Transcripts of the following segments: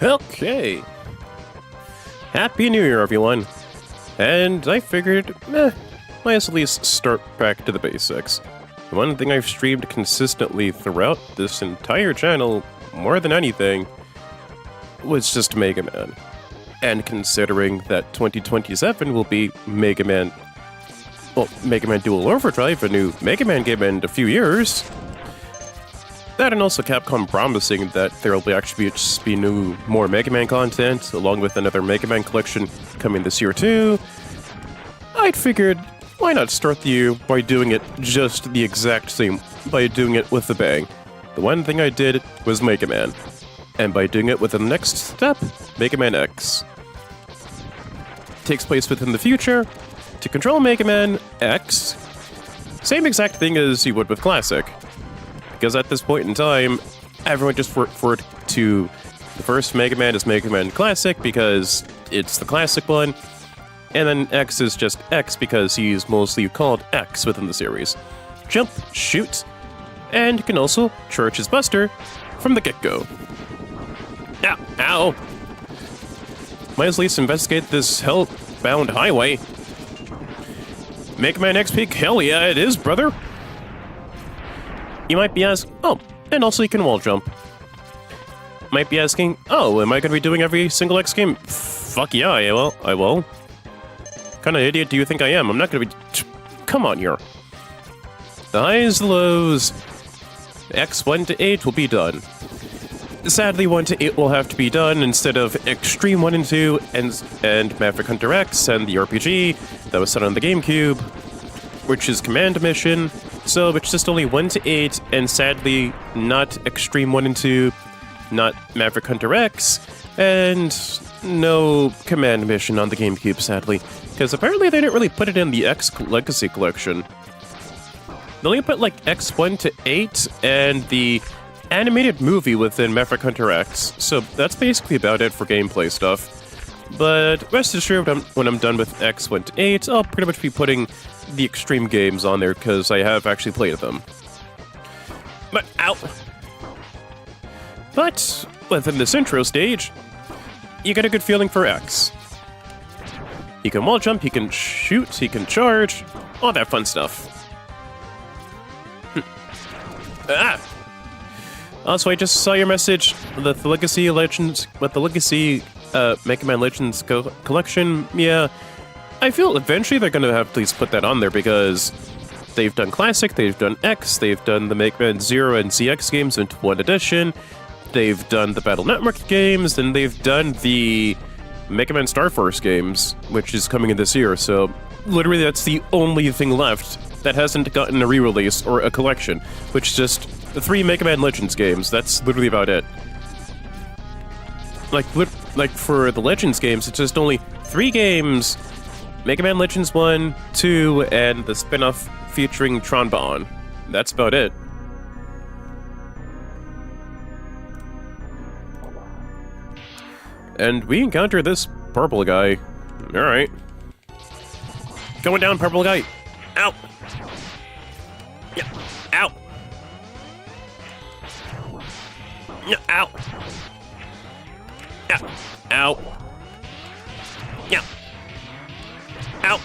Okay. Happy New Year, everyone. And I figured, might as well at least start back to the basics. The one thing I've streamed consistently throughout this entire channel, more than anything, was just Mega Man. And considering that 2027 will be Mega Man Dual Overdrive, a new Mega Man game in a few years, that and also Capcom promising that there will actually be new, more Mega Man content, along with another Mega Man collection coming this year too, I'd figured, why not start the year by doing it just the exact same, by doing it with a bang. The one thing I did was Mega Man, and by doing it with the next step, Mega Man X. Takes place within the future. To control Mega Man X, same exact thing as you would with Classic. Because at this point in time, everyone just referred to the first Mega Man as Mega Man Classic because it's the classic one, and then X is just X because he's mostly called X within the series. Jump, shoot, and can also charge his buster from the get-go. Ow! Ow! Might as well at least investigate this hell-bound highway. Mega Man X peak? Hell yeah, it is, brother! You might be asking, oh, and also you can wall jump. Might be asking, oh, am I going to be doing every single X game? Fuck yeah, I will. What kind of idiot do you think I am? I'm not going to be... Come on here. The highs, the lows. X 1 to 8 will be done. Sadly, 1 to 8 will have to be done instead of Extreme 1 and 2 and Maverick Hunter X and the RPG that was set on the GameCube, which is Command Mission. So it's just only 1 to 8, and sadly, not Extreme 1 and 2, not Maverick Hunter X, and no Command Mission on the GameCube, sadly. Because apparently they didn't really put it in the X Legacy Collection. They only put like X1 to 8 and the animated movie within Maverick Hunter X, so that's basically about it for gameplay stuff. But rest assured, when I'm done with X1 to 8, I'll pretty much be putting the Extreme games on there, because I have actually played them. But, ow! But, within this intro stage, you get a good feeling for X. He can wall jump, he can shoot, he can charge, all that fun stuff. Ah! Also, I just saw your message with the Legacy Legends, Mega Man Legends collection. Yeah, I feel eventually they're gonna have to at least put that on there because they've done Classic, they've done X, they've done the Mega Man Zero and ZX games into one edition, they've done the Battle Network games, and they've done the Mega Man Star Force games, which is coming in this year. So literally, that's the only thing left that hasn't gotten a re-release or a collection, which is just the 3 Mega Man Legends games. That's literally about it. Like for the Legends games, it's just only 3 games: Mega Man Legends 1, 2, and the spin-off featuring Tron Bonne. That's about it. And we encounter this purple guy. Alright. Going down, purple guy. Ow! Yeah. Ow! Yeah. Ow! Yeah. Ow! Yeah. Ow!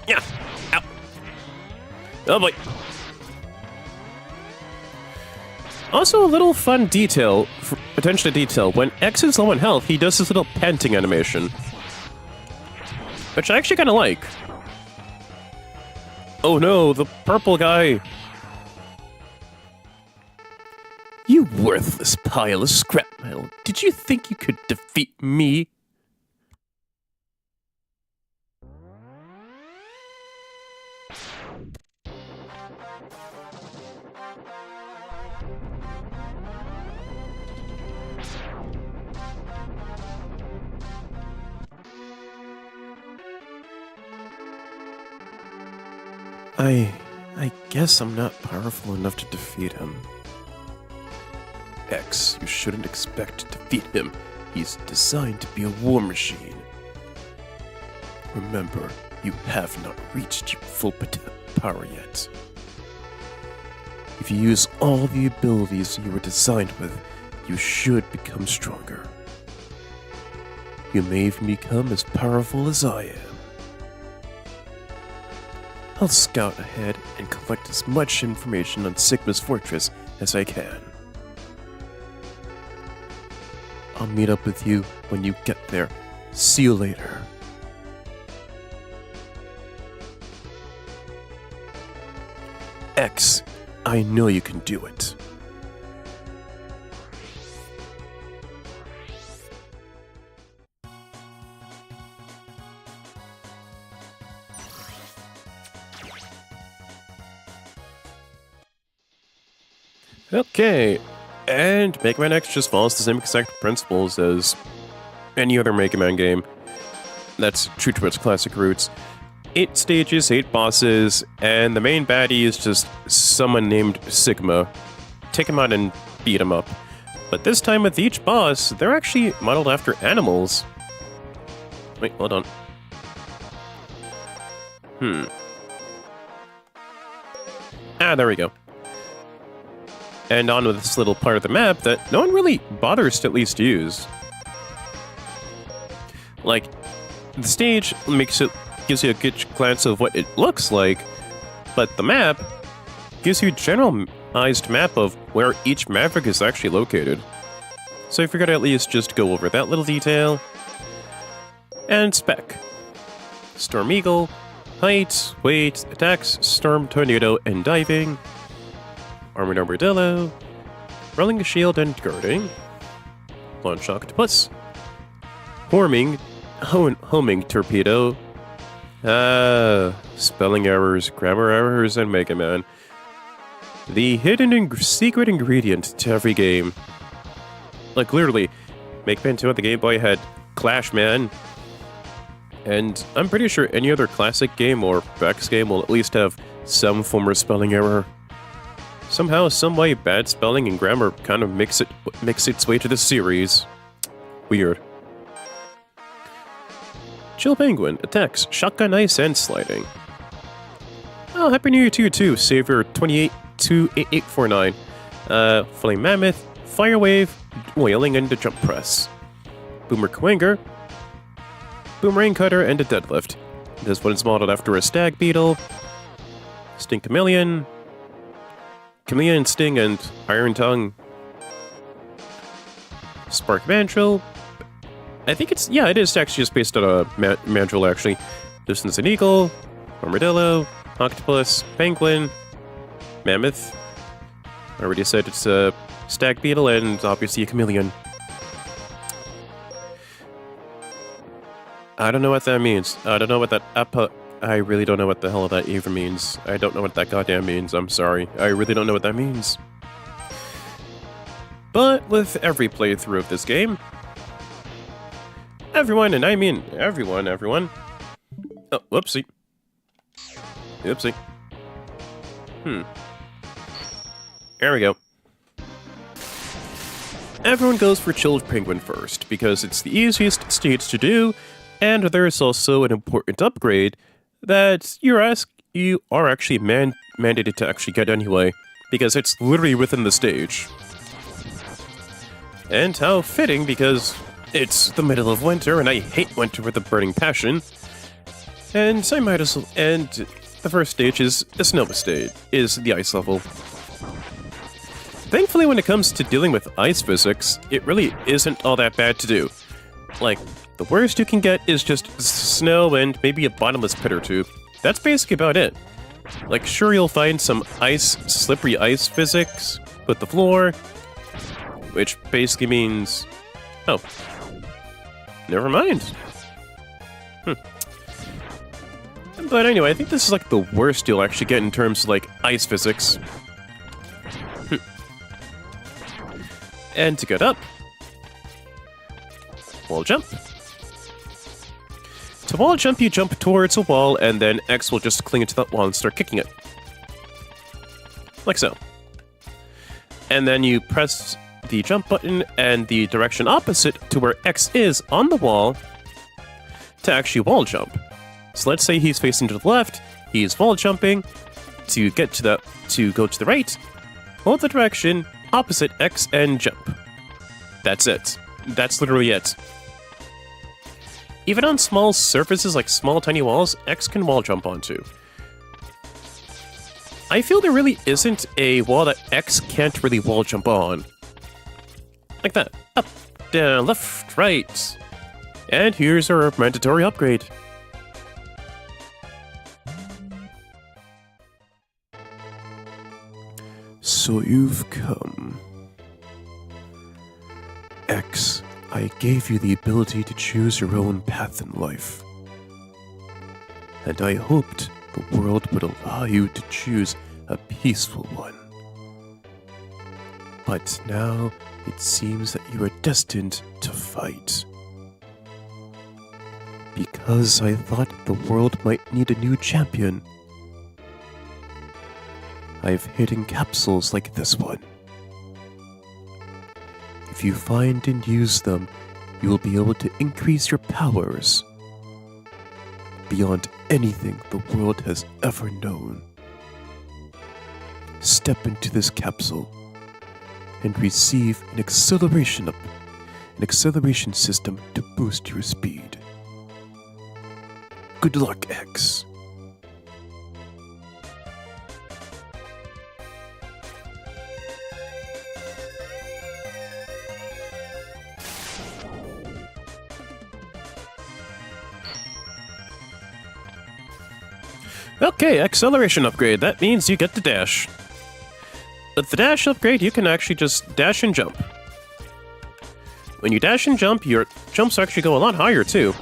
Yeah. Ow! Oh boy. Also, a little fun detail, potentially detail, when X is low on health, he does this little panting animation. Which I actually kind of like. Oh no, the purple guy. You worthless pile of scrap metal. Did you think you could defeat me? I guess I'm not powerful enough to defeat him. X, you shouldn't expect to defeat him. He's designed to be a war machine. Remember, you have not reached your full power yet. If you use all the abilities you were designed with, you should become stronger. You may even become as powerful as I am. I'll scout ahead and collect as much information on Sigma's fortress as I can. I'll meet up with you when you get there. See you later. X, I know you can do it. Okay, and Mega Man X just follows the same exact principles as any other Mega Man game. That's true to its classic roots. 8 stages, 8 bosses, and the main baddie is just someone named Sigma. Take him out and beat him up. But this time with each boss, they're actually modeled after animals. Wait, hold on. There we go. And on with this little part of the map that no one really bothers to at least use. Like, the stage gives you a good glance of what it looks like, but the map gives you a generalized map of where each Maverick is actually located. So I figured I'd at least just go over that little detail. And spec. Storm Eagle, height, weight, attacks, storm, tornado, and diving. Armored Armadillo, rolling shield and girding, launch octopus, homing torpedo, spelling errors, grammar errors, and Mega Man. The hidden secret ingredient to every game. Like literally, Mega Man 2 on the Game Boy had Clash Man, and I'm pretty sure any other classic game or Bex game will at least have some form of spelling error. Somehow, someway, bad spelling and grammar kind of makes its way to the series. Weird. Chill Penguin attacks shotgun, ice, and sliding. Oh, Happy New Year to you too, Savior 282849. Flame Mammoth, Fire Wave, Wailing, and a Jump Press. Boomer Kwanger, Boomerang Cutter, and a Deadlift. This one is modeled after a Stag Beetle, Sting Chameleon, Chameleon Sting, and Iron Tongue. Spark Mandrill. I think it is actually just based on a Mandrill, actually. This one's an Eagle, Armadillo, Octopus, Penguin, Mammoth. I already said it's a Stag Beetle, and obviously a Chameleon. I don't know what that means. I don't know what that I really don't know what the hell that even means. I don't know what that goddamn means. I'm sorry. I really don't know what that means. But with every playthrough of this game, everyone, and I mean everyone. Oh, whoopsie. Oopsie. There we go. Everyone goes for Chilled Penguin first, because it's the easiest stage to do, and there's also an important upgrade that you are actually mandated to actually get anyway, because it's literally within the stage. And how fitting, because it's the middle of winter, and I hate winter with a burning passion. And I might as well. And the first stage is the snow stage, is the ice level. Thankfully, when it comes to dealing with ice physics, it really isn't all that bad to do. Like, the worst you can get is just snow and maybe a bottomless pit or two. That's basically about it. Like, sure, you'll find some slippery ice physics with the floor, which basically means... Oh. Never mind. But anyway, I think this is like the worst you'll actually get in terms of like ice physics. And to get up, wall jump. To wall jump, you jump towards a wall, and then X will just cling to that wall and start kicking it. Like so. And then you press the jump button and the direction opposite to where X is on the wall to actually wall jump. So let's say he's facing to the left, he's wall jumping to go to the right, hold the direction opposite X and jump. That's it. That's literally it. Even on small surfaces like small tiny walls, X can wall jump onto. I feel there really isn't a wall that X can't really wall jump on. Like that. Up, down, left, right. And here's our mandatory upgrade. So you've come. X, I gave you the ability to choose your own path in life. And I hoped the world would allow you to choose a peaceful one. But now it seems that you are destined to fight. Because I thought the world might need a new champion, I've hidden capsules like this one. If you find and use them, you will be able to increase your powers beyond anything the world has ever known. Step into this capsule and receive an acceleration system to boost your speed. Good luck, X. Okay, acceleration upgrade. That means you get the dash. With the dash upgrade, you can actually just dash and jump. When you dash and jump, your jumps actually go a lot higher, too.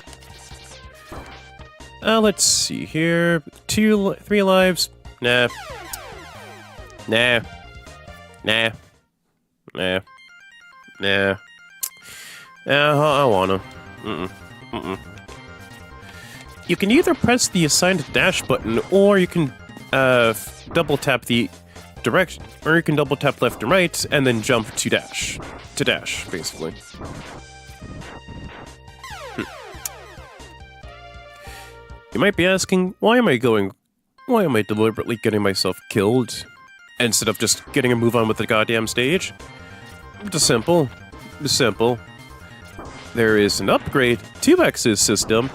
Let's see here. 3 lives. Nah. Nah. Nah. Nah. Nah. I wanna. You can either press the assigned dash button, or you can double tap the direction, or you can double tap left and right, and then jump to dash. To dash, basically. You might be asking, why am I deliberately getting myself killed, instead of just getting a move on with the goddamn stage? It's simple. There is an upgrade to X's system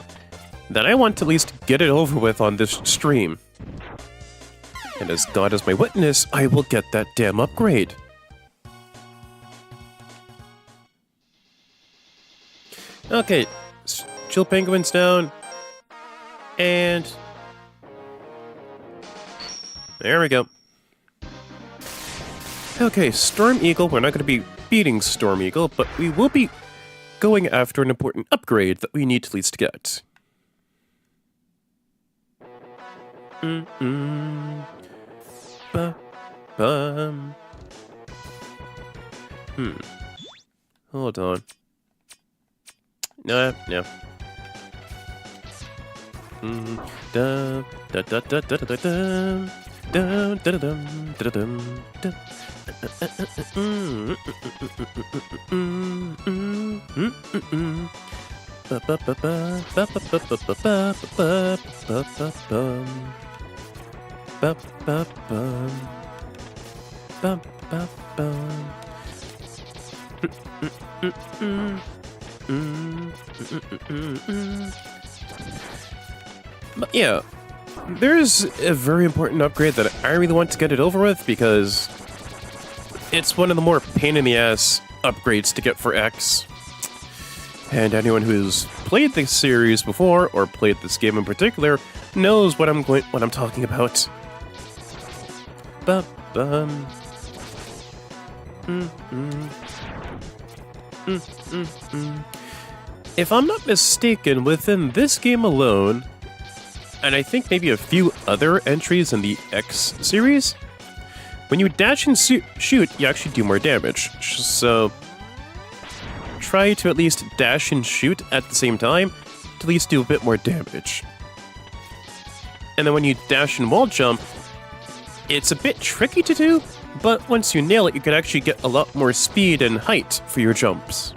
that I want to at least get it over with on this stream. And as God is my witness, I will get that damn upgrade. Okay, chill penguins down. And there we go. Okay, Storm Eagle. We're not going to be beating Storm Eagle, but we will be going after an important upgrade that we need to at least get. Hold on. No. But yeah, there's a very important upgrade that I really want to get it over with because it's one of the more pain in the ass upgrades to get for X. And anyone who's played this series before, or played this game in particular, knows what I'm talking about. If I'm not mistaken, within this game alone, and I think maybe a few other entries in the X series, when you dash and shoot, you actually do more damage. So try to at least dash and shoot at the same time to at least do a bit more damage. And then when you dash and wall jump, it's a bit tricky to do, but once you nail it, you can actually get a lot more speed and height for your jumps.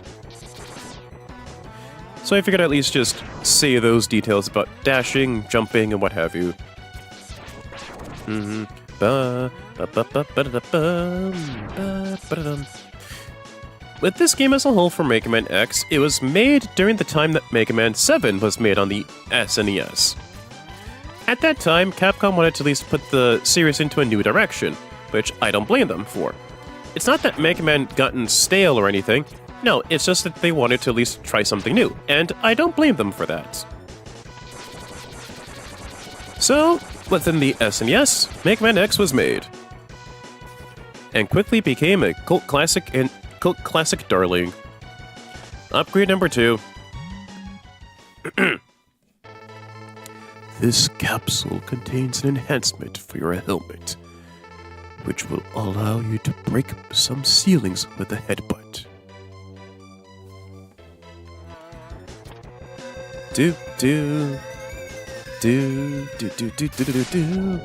So I figured I'd at least just say those details about dashing, jumping, and what have you. With this game as a whole for Mega Man X, it was made during the time that Mega Man 7 was made on the SNES. At that time, Capcom wanted to at least put the series into a new direction, which I don't blame them for. It's not that Mega Man gotten stale or anything, no, it's just that they wanted to at least try something new, and I don't blame them for that. So, within the SNES, Mega Man X was made, and quickly became a cult classic and cult classic darling. Upgrade number 2. This capsule contains an enhancement for your helmet, which will allow you to break some ceilings with a headbutt. Do do do do do do do do do.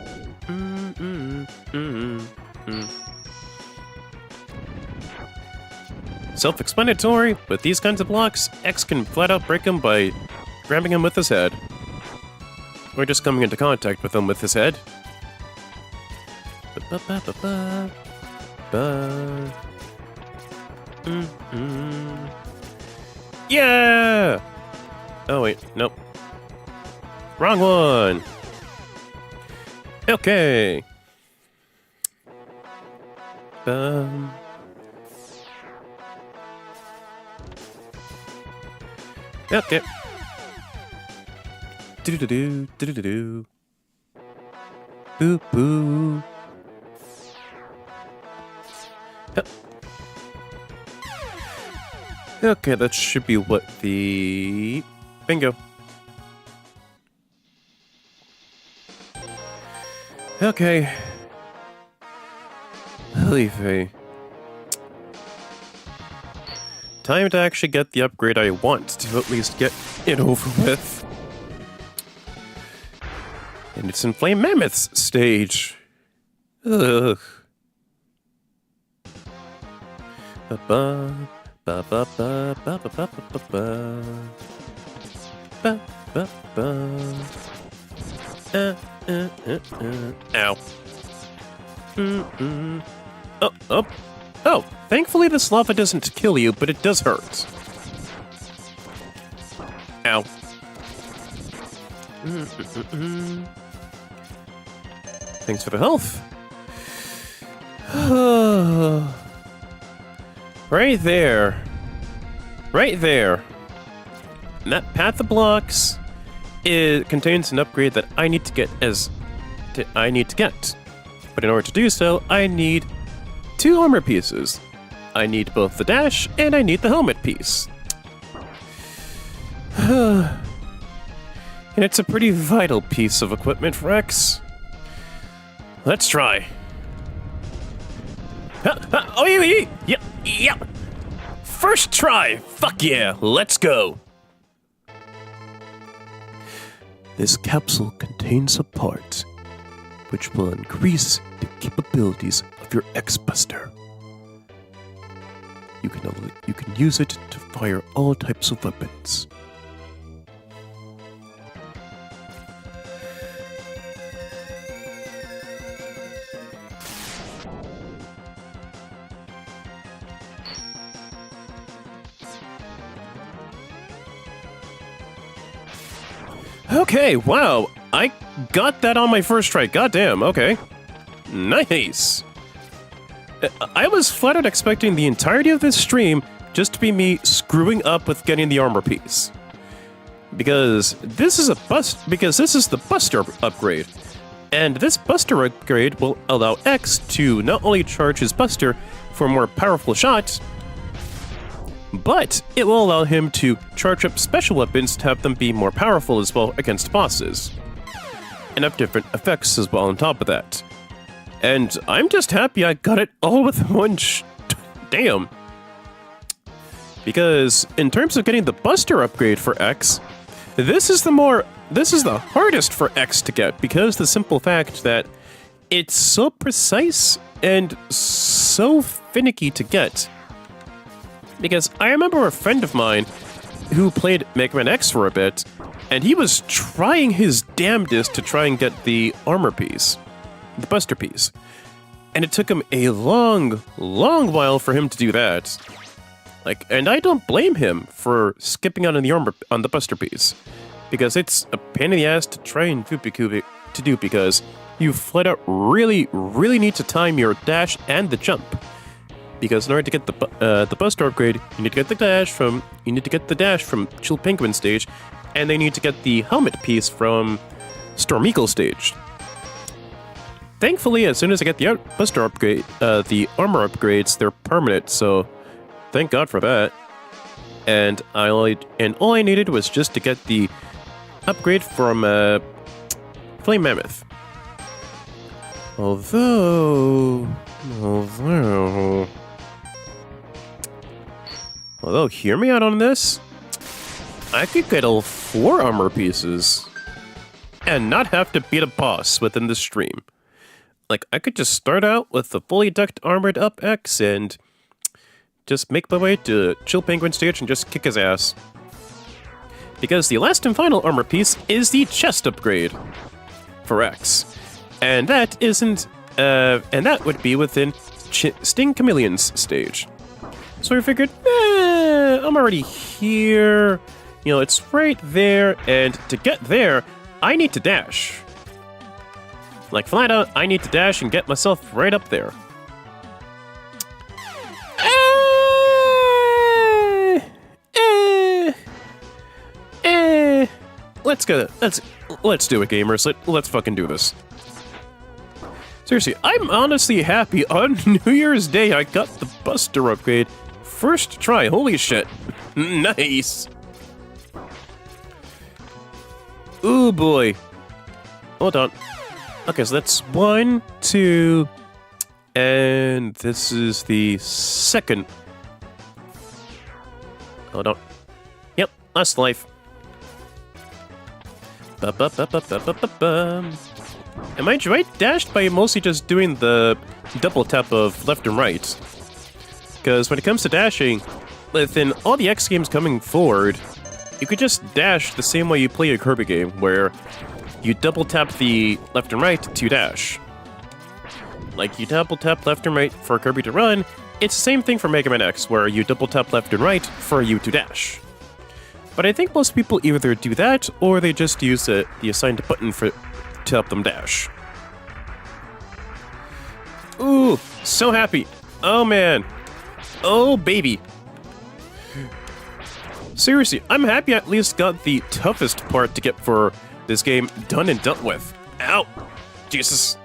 Self-explanatory. With these kinds of blocks, X can flat out break him by grabbing him with his head, or just coming into contact with him with his head. Yeah! Oh wait, nope. Wrong one! Okay. Okay. Do-do-do, do-do-do-do. Boo-boo. Yep. Okay, that should be what the... Bingo. Okay. Leafy. Time to actually get the upgrade I want to at least get it over with. And it's in Flame Mammoth's stage. Ugh. Ba-ba, ba-ba-ba, ba-ba-ba-ba-ba. Ba-ba-ba. Ow. Oh, thankfully this lava doesn't kill you, but it does hurt. Ow. Thanks for the health. Right there. Right there. And that path of blocks, it contains an upgrade that I need to get But in order to do so, I need 2 armor pieces. I need both the dash and I need the helmet piece. And it's a pretty vital piece of equipment for X. Let's try. Oh, yeah. First try. Fuck yeah. Let's go. This capsule contains a part which will increase the capabilities of your X-Buster. You can use it to fire all types of weapons. Okay, wow, I got that on my first try. Goddamn, okay. Nice. I was flat out expecting the entirety of this stream just to be me screwing up with getting the armor piece. Because this is the Buster upgrade. And this Buster upgrade will allow X to not only charge his Buster for a more powerful shot, but it will allow him to charge up special weapons to have them be more powerful as well against bosses. And have different effects as well on top of that. And I'm just happy I got it all with one damn. Because in terms of getting the Buster upgrade for X, this is the hardest for X to get, because the simple fact that it's so precise and so finicky to get. Because I remember a friend of mine who played Mega Man X for a bit, and he was trying his damnedest to try and get the armor piece, the Buster piece. And it took him a long while for him to do that. Like, and I don't blame him for skipping out on the armor on the Buster piece, because it's a pain in the ass to try and do because you flat out really need to time your dash and the jump. Because in order to get the Buster upgrade, you need to get the dash from Chill Penguin stage, and they need to get the helmet piece from Storm Eagle stage. Thankfully, as soon as I get the Buster upgrade, the armor upgrades, they're permanent, so thank God for that. And all I needed was just to get the upgrade from Flame Mammoth. Although, hear me out on this. I could get all 4 armor pieces and not have to beat a boss within the stream. Like, I could just start out with the fully decked armored up X and just make my way to Chill Penguin stage and just kick his ass. Because the last and final armor piece is the chest upgrade for X. And that would be within Sting Chameleon's stage. So I figured, I'm already here. You know, it's right there, and to get there, I need to dash. Like, flat out, I need to dash and get myself right up there. Let's do it, gamers. Let's fucking do this. Seriously, I'm honestly happy on New Year's Day I got the Buster upgrade. First try, holy shit. Nice. Ooh boy. Hold on. Okay, so that's 1, 2, and this is the second. Hold on. Yep, last life. And mind you, I dashed by mostly just doing the double tap of left and right. Because when it comes to dashing, within all the X games coming forward, you could just dash the same way you play a Kirby game, where you double tap the left and right to dash. Like, you double tap left and right for Kirby to run, it's the same thing for Mega Man X, where you double tap left and right for you to dash. But I think most people either do that, or they just use the assigned button to help them dash. Ooh, so happy. Oh man. Oh baby. Seriously, I'm happy I at least got the toughest part to get for this game done and dealt with. Ow! Jesus.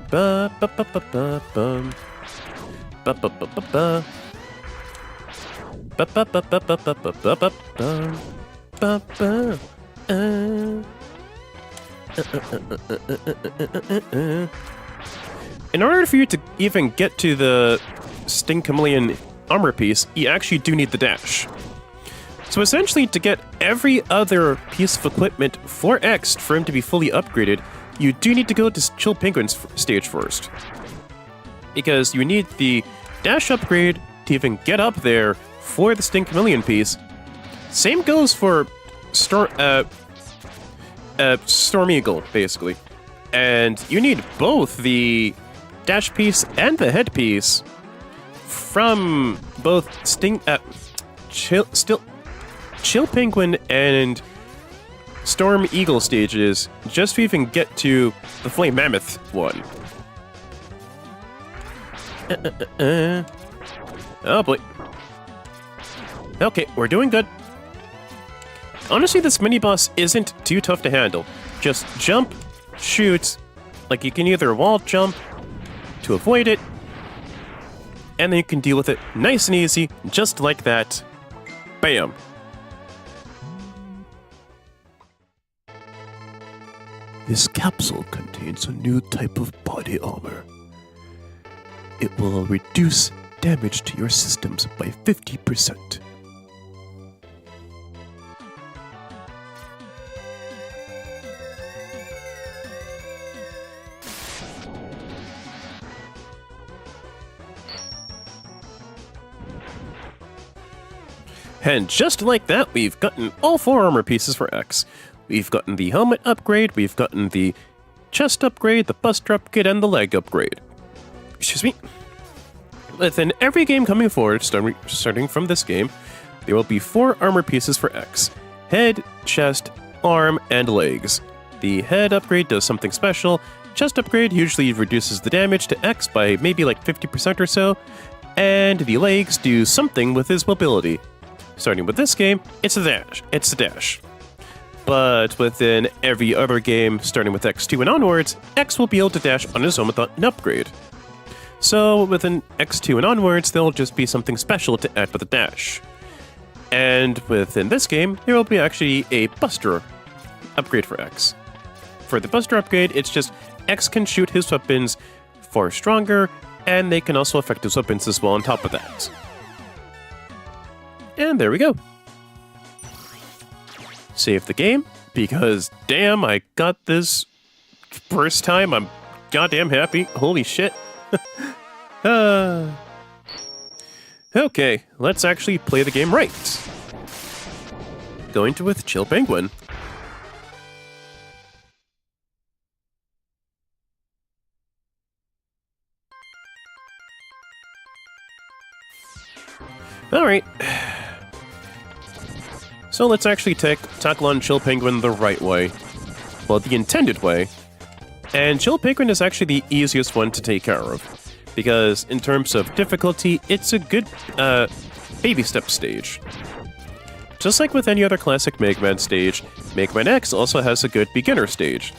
Ba ba ba ba ba bum. Ba ba ba ba ba. Ba ba ba ba ba ba ba ba ba bum. Ba ba. In order for you to even get to the Sting Chameleon armor piece, you actually do need the dash. So essentially, to get every other piece of equipment for X for him to be fully upgraded, you do need to go to Chill Penguin's stage first. Because you need the dash upgrade to even get up there for the Sting Chameleon piece. Same goes for Storm Eagle, basically. And you need both the dash piece and the head piece from both Chill Penguin and Storm Eagle stages just to even get to the Flame Mammoth one. Oh boy. Okay, we're doing good. Honestly, this mini-boss isn't too tough to handle. Just jump, shoot, like you can either wall jump to avoid it, and then you can deal with it nice and easy, just like that. Bam! This capsule contains a new type of body armor. It will reduce damage to your systems by 50%. And just like that, we've gotten all 4 armor pieces for X. We've gotten the helmet upgrade, we've gotten the chest upgrade, the buster upgrade, and the leg upgrade. Excuse me. Within every game coming forward, starting from this game, there will be 4 armor pieces for X. Head, chest, arm, and legs. The head upgrade does something special. Chest upgrade usually reduces the damage to X by maybe like 50% or so. And the legs do something with his mobility. Starting with this game, it's a dash. It's a dash. But within every other game, starting with X2 and onwards, X will be able to dash on his own without an upgrade. So within X2 and onwards, there'll just be something special to add with the dash. And within this game, there will be actually a buster upgrade for X. For the buster upgrade, it's just X can shoot his weapons far stronger, and they can also affect his weapons as well on top of that. And there we go. Save the game, because damn, I got this first time. I'm goddamn happy. Holy shit. Okay, let's actually play the game right. Going to with Chill Penguin. Alright. So let's actually tackle on Chill Penguin the right way. Well, the intended way. And Chill Penguin is actually the easiest one to take care of. Because in terms of difficulty, it's a good baby step stage. Just like with any other classic Mega Man stage, Mega Man X also has a good beginner stage.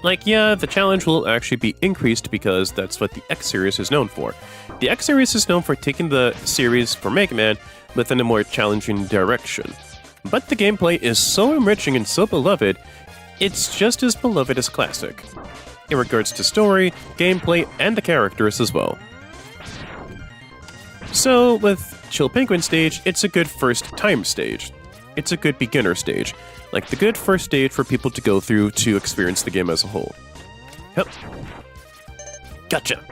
Like, yeah, the challenge will actually be increased because that's what the X series is known for. The X series is known for taking the series for Mega Man within a more challenging direction. But the gameplay is so enriching and so beloved, it's just as beloved as classic. In regards to story, gameplay, and the characters as well. So, with Chill Penguin stage, it's a good first time stage. It's a good beginner stage. Like the good first stage for people to go through to experience the game as a whole. Yep. Gotcha.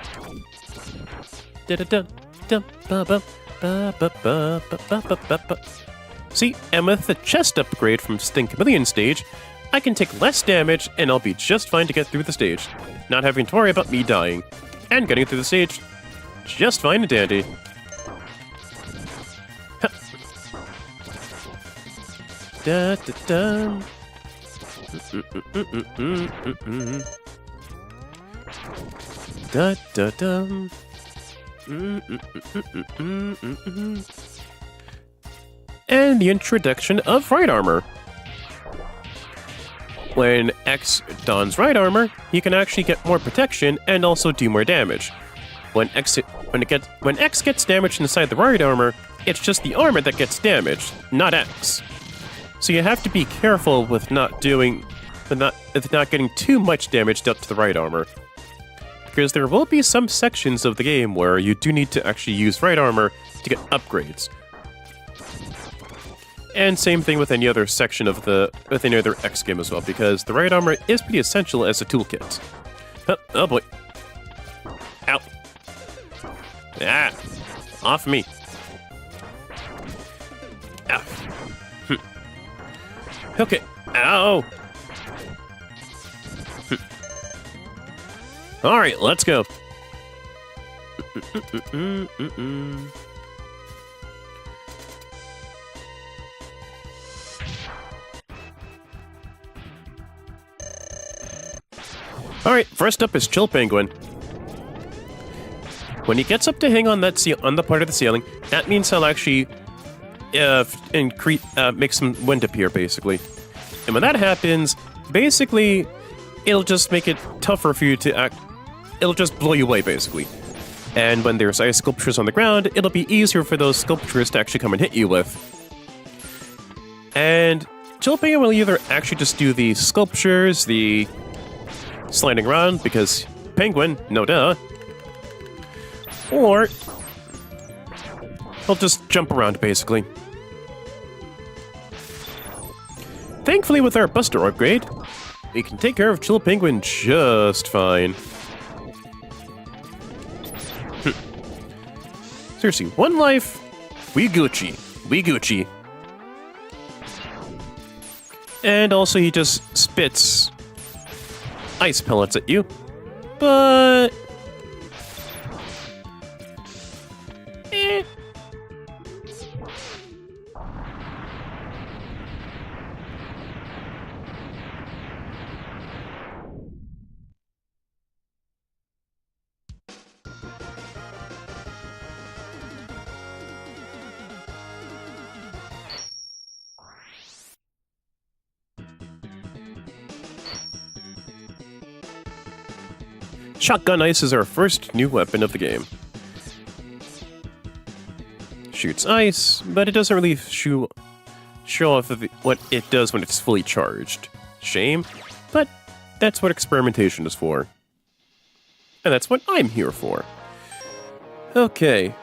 See, and with the chest upgrade from Stink Chameleon stage, I can take less damage and I'll be just fine to get through the stage, not having to worry about me dying, and getting through the stage just fine and dandy. Da, da, da. Da, da, da. And the introduction of Right Armor. When X dons Right Armor, he can actually get more protection and also do more damage. When X gets damaged inside the Right Armor, it's just the armor that gets damaged, not X. So you have to be careful with not getting too much damage dealt to the Right Armor. Because there will be some sections of the game where you do need to actually use Right Armor to get upgrades. And same thing with any other section of with any other X game as well, because the Right Armor is pretty essential as a toolkit. Oh boy. Ow. Ah! Off me. Ow. Okay. Ow! Alright, let's go. Alright, first up is Chill Penguin. When he gets up to hang on on the part of the ceiling, that means he'll actually make some wind appear, basically. And when that happens, basically, it'll just make it tougher for you to act. It'll just blow you away, basically. And when there's ice sculptures on the ground, it'll be easier for those sculptures to actually come and hit you with. And Chill Penguin will either actually just do the sculptures, the sliding around, because penguin, no duh. Or he'll just jump around, basically. Thankfully, with our Buster upgrade, we can take care of Chill Penguin just fine. Seriously, one life, we Gucci. We Gucci. And also he just spits ice pellets at you. But... eh. Shotgun Ice is our first new weapon of the game. Shoots ice, but it doesn't really show off what it does when it's fully charged. Shame, but that's what experimentation is for. And that's what I'm here for. Okay,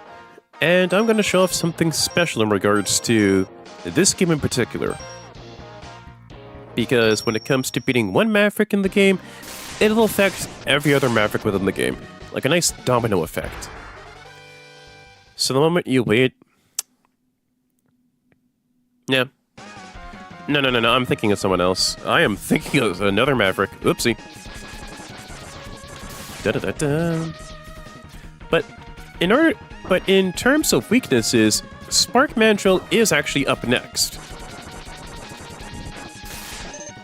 and I'm going to show off something special in regards to this game in particular. Because when it comes to beating one Maverick in the game, it'll affect every other Maverick within the game, like a nice domino effect. So the moment you wait... Yeah. No, I'm thinking of someone else. I am thinking of another Maverick. Oopsie. Da-da-da-da. But in terms of weaknesses, Spark Mandrill is actually up next.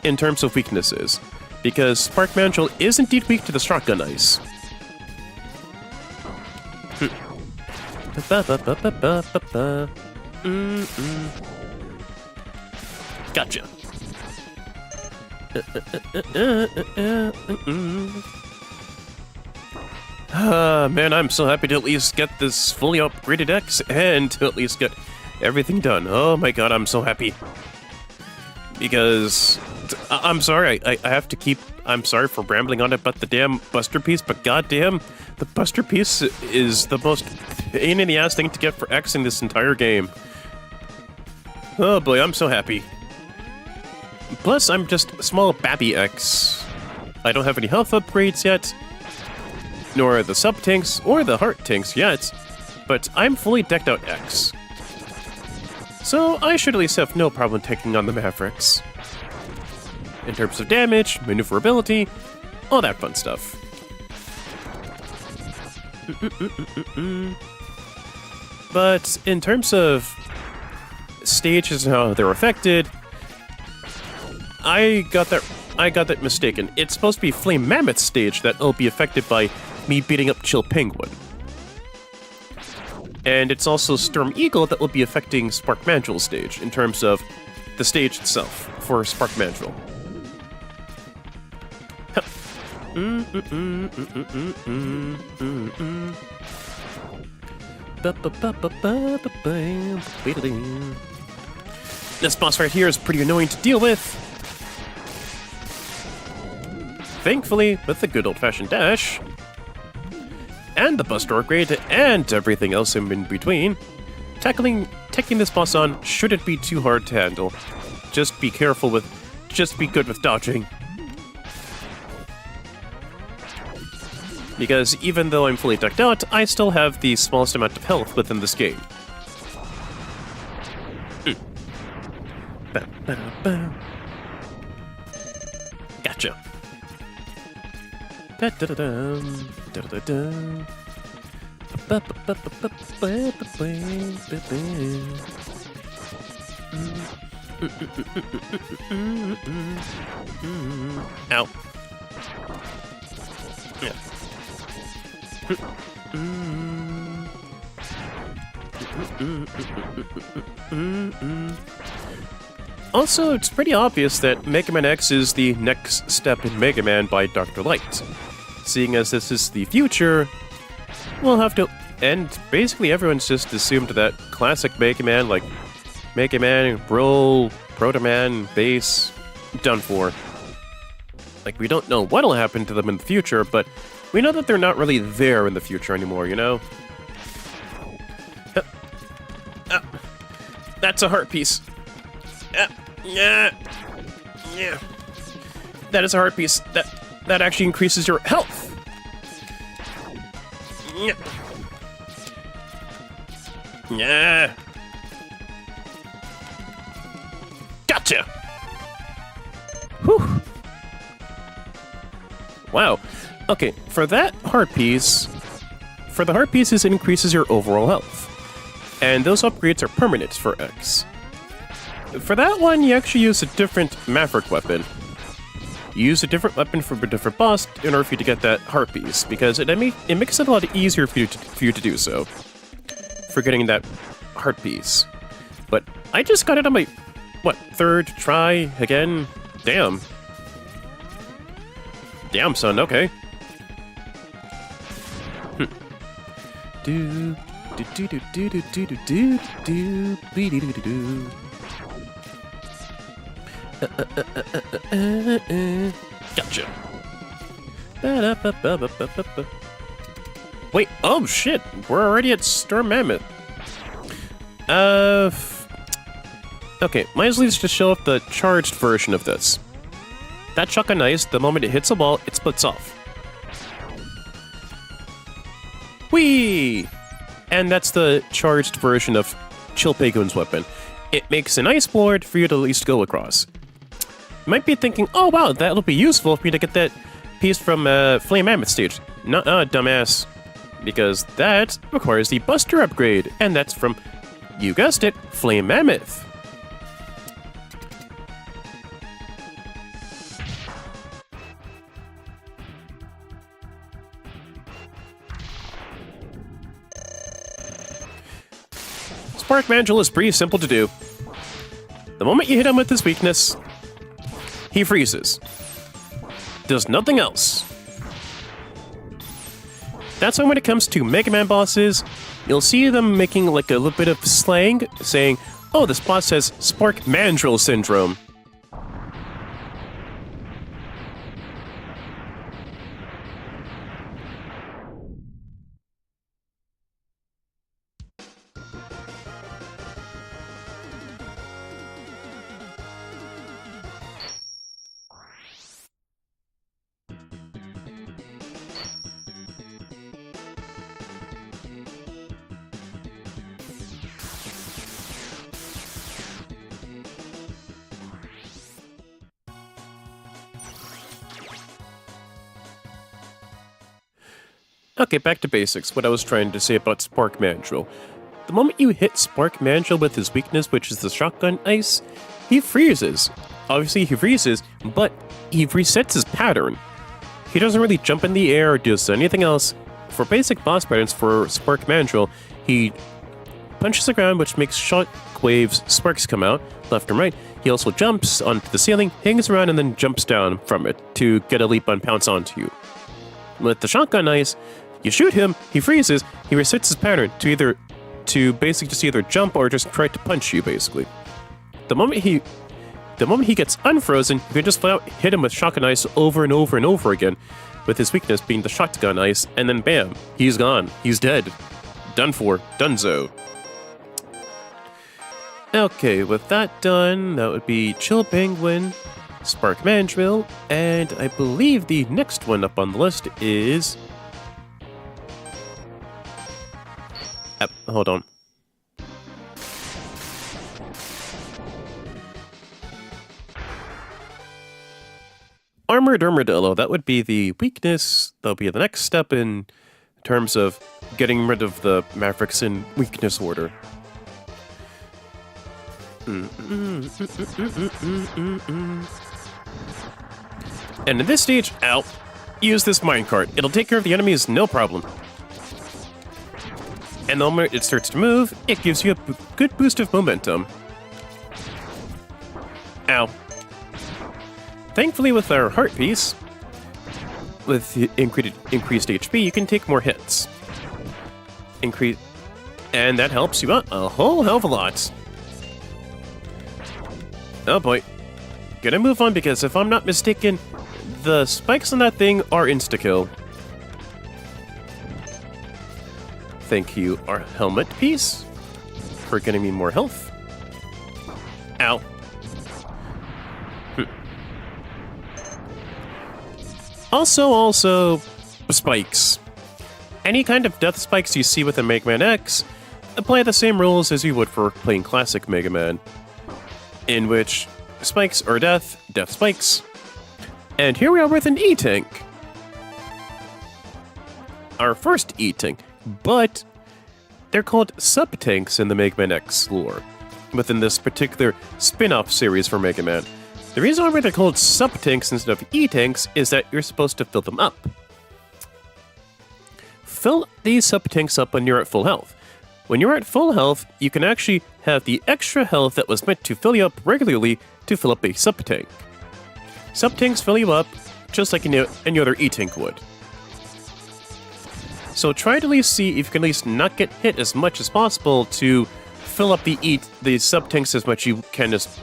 In terms of weaknesses. Because Spark Mandrill is indeed weak to the Shotgun Ice. Gotcha. Man, I'm so happy to at least get this fully upgraded X and to at least get everything done. Oh my god, I'm so happy. Because... I'm sorry, I have to keep... I'm sorry for rambling on about the damn Buster Piece, but goddamn, the Buster Piece is the most pain in the ass thing to get for X in this entire game. Oh boy, I'm so happy. Plus, I'm just a small babby X. I don't have any health upgrades yet, nor the sub-tanks or the heart tanks yet, but I'm fully decked out X. So I should at least have no problem taking on the Mavericks. In terms of damage, maneuverability, all that fun stuff. But in terms of stages and how they're affected, I got that mistaken. It's supposed to be Flame Mammoth stage that will be affected by me beating up Chill Penguin. And it's also Storm Eagle that will be affecting Spark Mandrill stage in terms of the stage itself for Spark Mandrill. This boss right here is pretty annoying to deal with. Thankfully, with the good old-fashioned dash, and the Buster upgrade, and everything else in between, taking this boss on shouldn't be too hard to handle. Just be good with dodging. Because even though I'm fully decked out, I still have the smallest amount of health within this game. Gotcha. Ow. Yeah. Also, it's pretty obvious that Mega Man X is the next step in Mega Man by Dr. Light. Seeing as this is the future, we'll have to... And basically everyone's just assumed that classic Mega Man, like Mega Man, Roll, Proto Man, Bass, done for. Like, we don't know what'll happen to them in the future, but we know that they're not really there in the future anymore, you know? That's a heart piece. Yeah. That is a heart piece. That actually increases your health. Yeah. Gotcha. Whew. Wow. Okay, for that heart piece, for the heart pieces, it increases your overall health. And those upgrades are permanent for X. For that one, you actually use a different Maverick weapon. You use a different weapon for a different boss in order for you to get that heart piece, because it makes it a lot easier for you to do so. For getting that heart piece. But I just got it on my, third try again? Damn. Damn, son, okay. Do do do do do do do do do do do do do. Gotcha. Wait, oh shit, we're already at Storm Mammoth. Okay, might as well just show off the charged version of this. That shotgun ice, the moment it hits a wall, it splits off. Whee! And that's the charged version of Chill Penguin's weapon. It makes an ice board for you to at least go across. You might be thinking, oh wow, that'll be useful for me to get that piece from Flame Mammoth stage. Nuh-uh, dumbass. Because that requires the Buster upgrade, and that's from, you guessed it, Flame Mammoth. Spark Mandrill is pretty simple to do. The moment you hit him with his weakness, he freezes. Does nothing else. That's why when it comes to Mega Man bosses, you'll see them making like a little bit of slang, saying, oh, this boss has Spark Mandrill syndrome. Okay, back to basics, what I was trying to say about Spark Mandrill. The moment you hit Spark Mandrill with his weakness, which is the shotgun ice, he freezes. Obviously he freezes, but he resets his pattern. He doesn't really jump in the air or does anything else. For basic boss patterns for Spark Mandrill, he punches the ground, which makes shockwaves, sparks come out, left and right. He also jumps onto the ceiling, hangs around, and then jumps down from it to get a leap and pounce onto you. With the shotgun ice, you shoot him, he freezes, he resets his pattern to basically just either jump or just try to punch you, basically. The moment he gets unfrozen, you can just flat out hit him with shotgun ice over and over and over again, with his weakness being the shotgun ice, and then bam, he's gone. He's dead. Done for. Dunzo. Okay, with that done, that would be Chill Penguin, Spark Mandrill, and I believe the next one up on the list is... hold on. Armored Armadillo, that would be the weakness. That'll be the next step in terms of getting rid of the Mavericks in weakness order. And in this stage, use this minecart. It'll take care of the enemies, no problem. And the moment it starts to move, it gives you a good boost of momentum. Ow. Thankfully, with our heart piece, with increased HP, you can take more hits. And that helps you out a whole hell of a lot. Oh boy. Gonna move on because if I'm not mistaken, the spikes on that thing are insta-kill. Thank you, our helmet piece, for getting me more health. Ow. Also, spikes. Any kind of death spikes you see with a Mega Man X, apply the same rules as you would for playing classic Mega Man, in which spikes are death, death spikes, And here we are with an E-Tank. Our first E-Tank, but they're called sub-tanks in the Mega Man X lore, within this particular spin-off series for Mega Man. The reason why they're called sub-tanks instead of E-Tanks is that you're supposed to fill them up. Fill these sub-tanks up when you're at full health. When you're at full health, you can actually have the extra health that was meant to fill you up regularly to fill up a sub-tank. Sub-tanks fill you up just like any other E-Tank would. So try to at least see if you can at least not get hit as much as possible to fill up the sub-tanks as much you can as...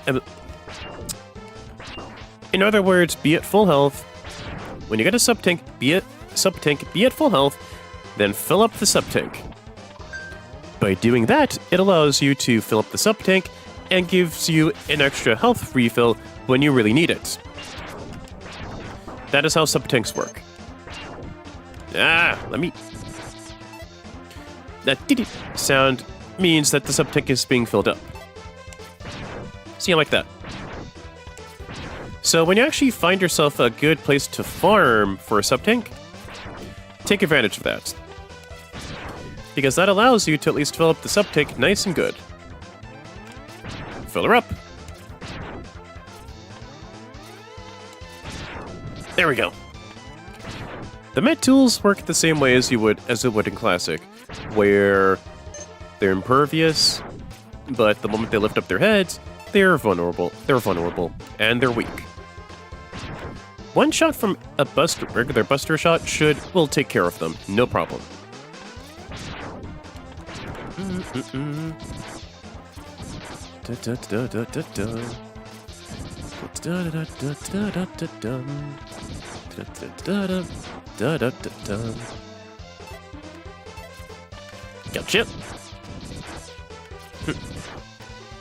In other words, be at full health. When you get a sub-tank, be at full health, then fill up the sub-tank. By doing that, it allows you to fill up the sub-tank and gives you an extra health refill when you really need it. That is how sub-tanks work. That diddy sound means that the sub-tank is being filled up. See, like that. So when you actually find yourself a good place to farm for a sub-tank, take advantage of that. Because that allows you to at least fill up the sub-tank nice and good. Fill her up. There we go. The med tools work the same way as it would in Classic, where they're impervious, but the moment they lift up their heads, they're vulnerable, and they're weak. One shot from a regular buster shot will take care of them, no problem. Gotcha.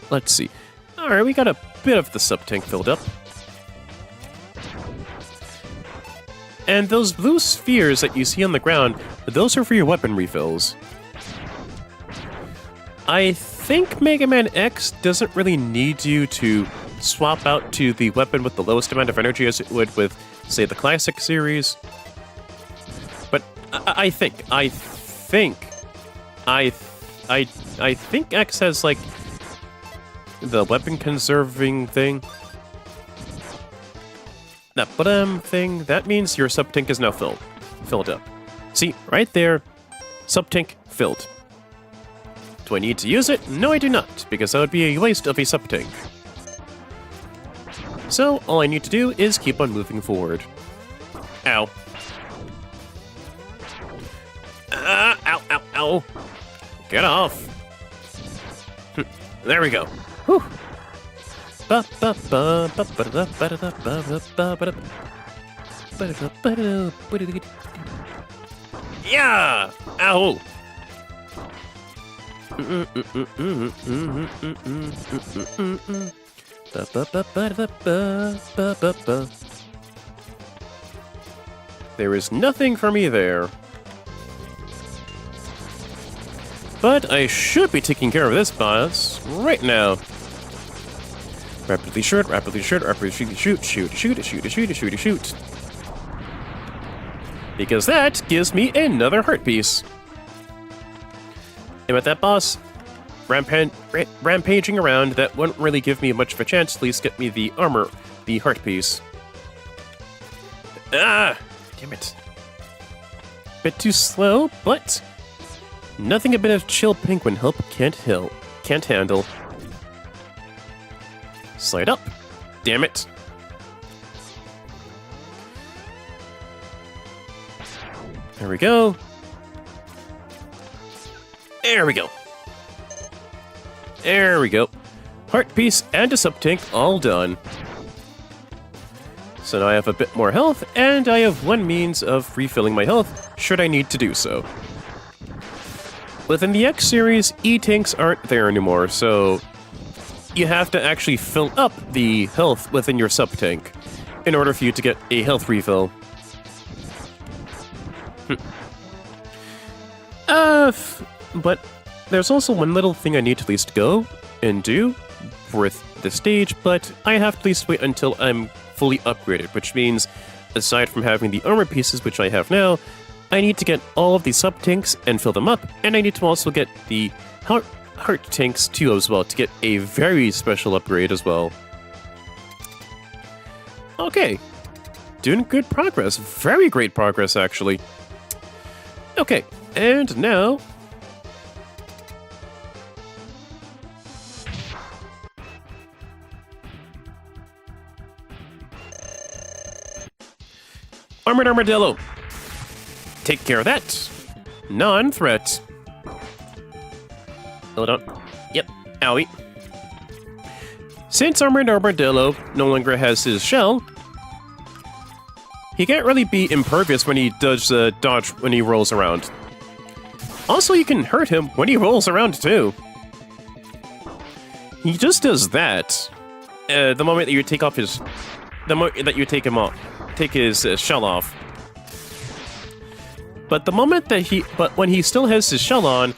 Let's see. Alright, we got a bit of the sub-tank filled up. And those blue spheres that you see on the ground, those are for your weapon refills. I think Mega Man X doesn't really need you to swap out to the weapon with the lowest amount of energy as it would with, say, the Classic series. But I think X has, like, the weapon conserving thing. That bottom thing, that means your sub-tank is now filled up. See, right there, sub-tank filled. Do I need to use it? No, I do not, because that would be a waste of a sub-tank. So, all I need to do is keep on moving forward. Ow. Ow, ow, ow. Get off. There we go. Whew. Yeah! Ow! There is nothing for me there. But I should be taking care of this boss right now. Rapidly shoot, rapidly shoot, rapidly shoot, shoot, shoot, shoot, shoot, shoot, shoot, shoot. Because that gives me another heart piece. And with that boss rampaging around, that wouldn't really give me much of a chance to at least get me the armor, the heart piece. Ah! Damn it. Bit too slow, but nothing a bit of chill penguin help can't handle. Slide up. Damn it. There we go. There we go. There we go. Heart piece and a sub-tank all done. So now I have a bit more health, and I have one means of refilling my health, should I need to do so. Within the X series, E-Tanks aren't there anymore, so you have to actually fill up the health within your sub-tank in order for you to get a health refill. But there's also one little thing I need to at least go and do with the stage, but I have to at least wait until I'm fully upgraded, which means, aside from having the armor pieces, which I have now, I need to get all of these sub-tanks and fill them up, and I need to also get the heart tanks too as well, to get a very special upgrade as well. Okay. Doing good progress. Very great progress, actually. Okay, and now... Armored Armadillo. Take care of that. Non-threat. Hold on. Yep. Owie. Since Armored Armadillo no longer has his shell, he can't really be impervious when he does dodge when he rolls around. Also, you can hurt him when he rolls around too. He just does that. The moment that you take off his, the moment that you take him off, take his shell off. But the moment that when he still has his shell on.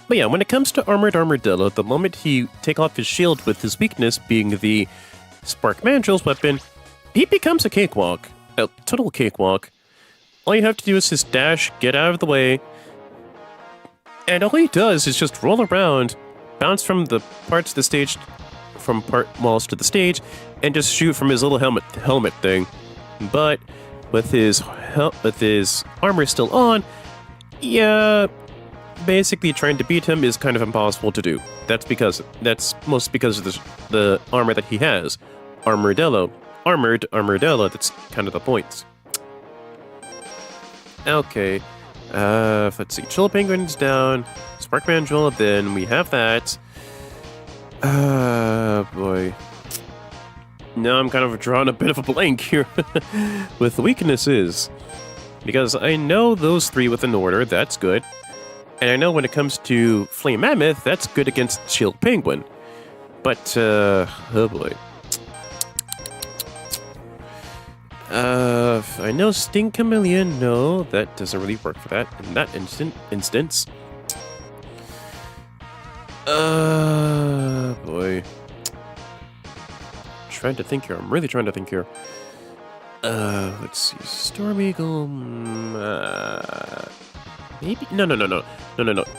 But yeah, when it comes to Armored Armadillo, the moment he take off his shield with his weakness being the Spark Mandrill's weapon, he becomes a cakewalk. A total cakewalk. All you have to do is just dash, get out of the way, and all he does is just roll around, bounce from the parts of the stage, from part walls to the stage, and just shoot from his little helmet thing. But with his armor still on, yeah, basically trying to beat him is kind of impossible to do. That's mostly because of the armor that he has. Armored Armadillo, that's kind of the point. Okay, let's see. Chill Penguin's down. Spark Mandrill, then we have that. Boy. Now I'm kind of drawing a bit of a blank here with weaknesses. Because I know those three within order, that's good. And I know when it comes to Flame Mammoth, that's good against Shield Penguin. But, oh boy. I know Sting Chameleon, no, that doesn't really work for that in that instance. Boy. Trying to think here, I'm really trying to think here. Let's see, Storm Eagle, maybe? No,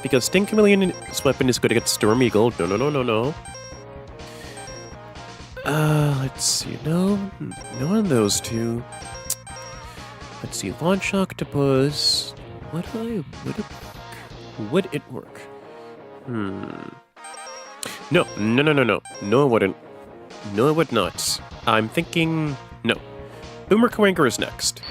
because Sting Chameleon's weapon is good against Storm Eagle. No. Let's see, no one of those two. Let's see, Launch Octopus. Would it work? No, it wouldn't. No, it would not. I'm thinking, no. Boomer Kuwanger is next.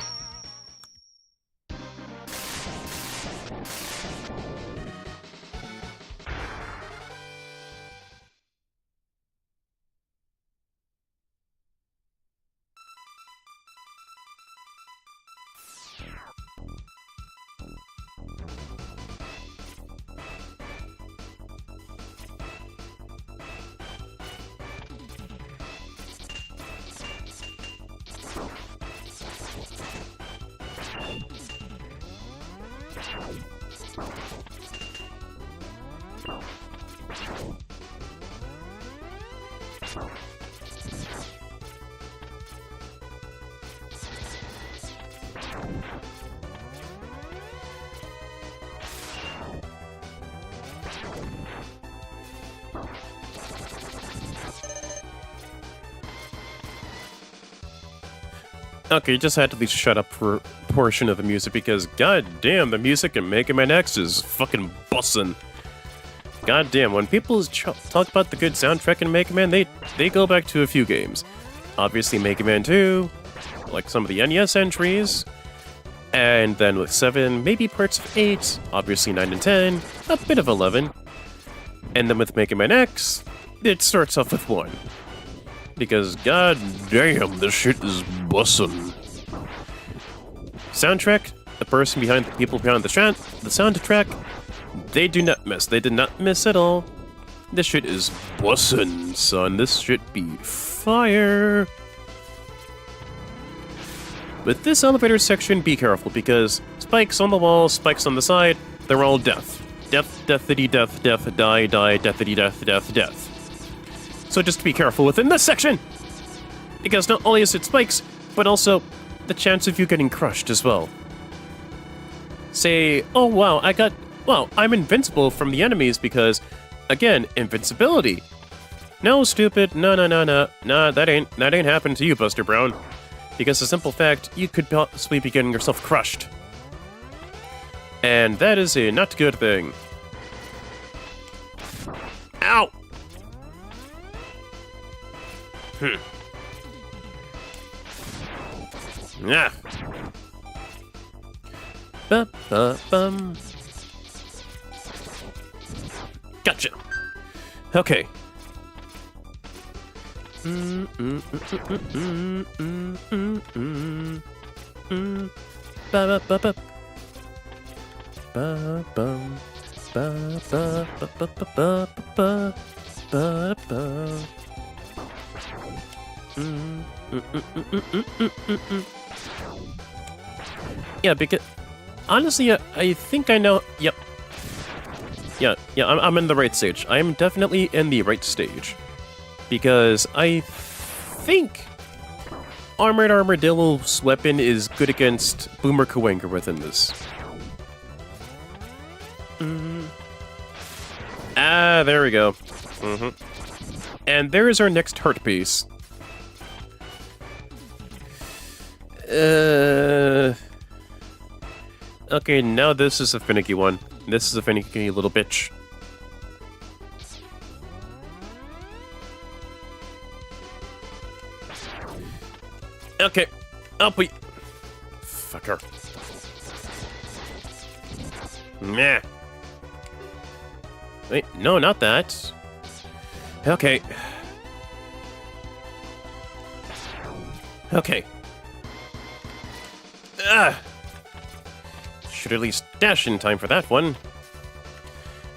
Okay, you just had to at least shut up for a portion of the music because god damn, the music in Mega Man X is fucking bussin'. God damn, when people talk about the good soundtrack in Mega Man, they go back to a few games. Obviously Mega Man 2, like some of the NES entries, and then with 7, maybe parts of 8, obviously 9 and 10, a bit of 11. And then with Mega Man X, it starts off with 1. because god damn, this shit is bussin'. Soundtrack, the people behind the soundtrack, they do not miss. They did not miss at all. This shit is bussin', son. This shit be fire. With this elevator section, be careful, because spikes on the wall, spikes on the side, they're all death. Death, deathity, death, death, die, die, deathity, death, death, death. So just be careful within this section! Because not only is it spikes, but also the chance of you getting crushed as well. Say, oh wow, I'm invincible from the enemies because, again, invincibility. No, stupid, no, that ain't happened to you, Buster Brown. Because the simple fact, you could possibly be getting yourself crushed. And that is a not good thing. Ow! Yeah. Ba-ba-bum. Gotcha. Okay. Ba-ba-ba-ba. Ba-bum. Ba-ba-ba-ba-ba-ba-ba-ba. Yeah, because honestly, I think I know. Yep. Yeah, I'm in the right stage. I am definitely in the right stage. Because I think Armored Armadillo's weapon is good against Boomer Kuwanger within this. Ah, there we go. And there is our next heart piece. Okay, now this is a finicky one. This is a finicky little bitch. Okay, up we... Fucker. Nah. Wait, no, not that. Okay. Okay. Should at least dash in time for that one.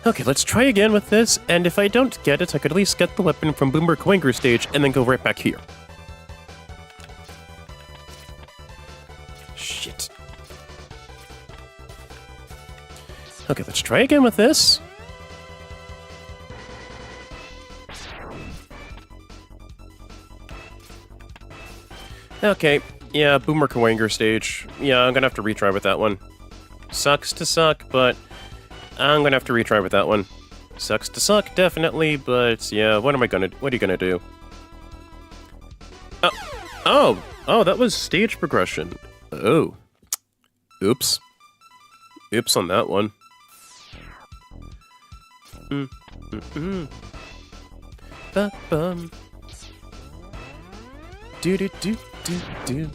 Okay, let's try again with this, and if I don't get it, I could at least get the weapon from Boomer Kuwanger stage and then go right back here. Shit. Okay, let's try again with this. Okay, yeah, Boomer Kuwanger stage. Yeah, I'm gonna have to retry with that one. Sucks to suck, but I'm gonna have to retry with that one. Sucks to suck, definitely, but yeah, what are you gonna do? Oh, that was stage progression. Oh. Oops. Oops on that one. Ba-bum. Do-do-do-do-do.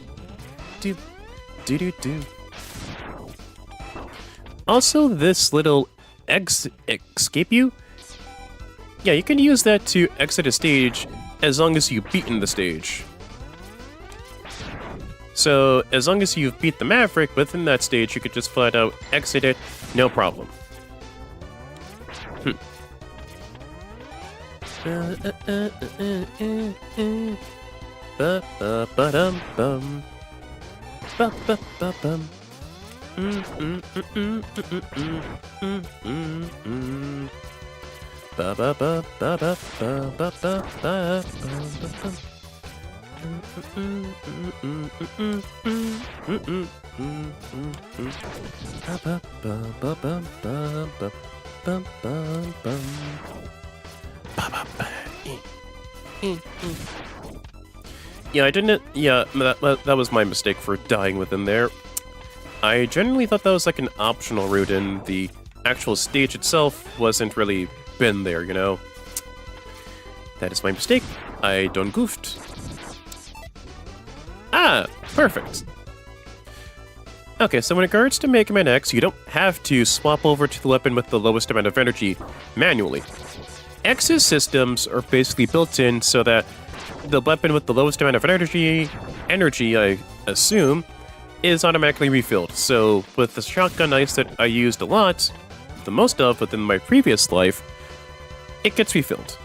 Also, this little escape you? Yeah, you can use that to exit a stage as long as you've beaten the stage. So, as long as you've beat the Maverick within that stage, you could just flat out exit it, no problem. Ba-ba-ba-dum-bum. Ba-ba-ba-bum. Ba-ba-ba-ba-ba-ba-ba-ba-ba. Yeah, I didn't... Yeah, that was my mistake for dying within there. I generally thought that was like an optional route, and the actual stage itself wasn't really been there, you know? That is my mistake. I done goofed. Ah, perfect. Okay, so in regards to Mega Man X, you don't have to swap over to the weapon with the lowest amount of energy manually. X's systems are basically built in so that the weapon with the lowest amount of energy, I assume, is automatically refilled. So with the shotgun ice that I used a lot, the most of within my previous life, it gets refilled.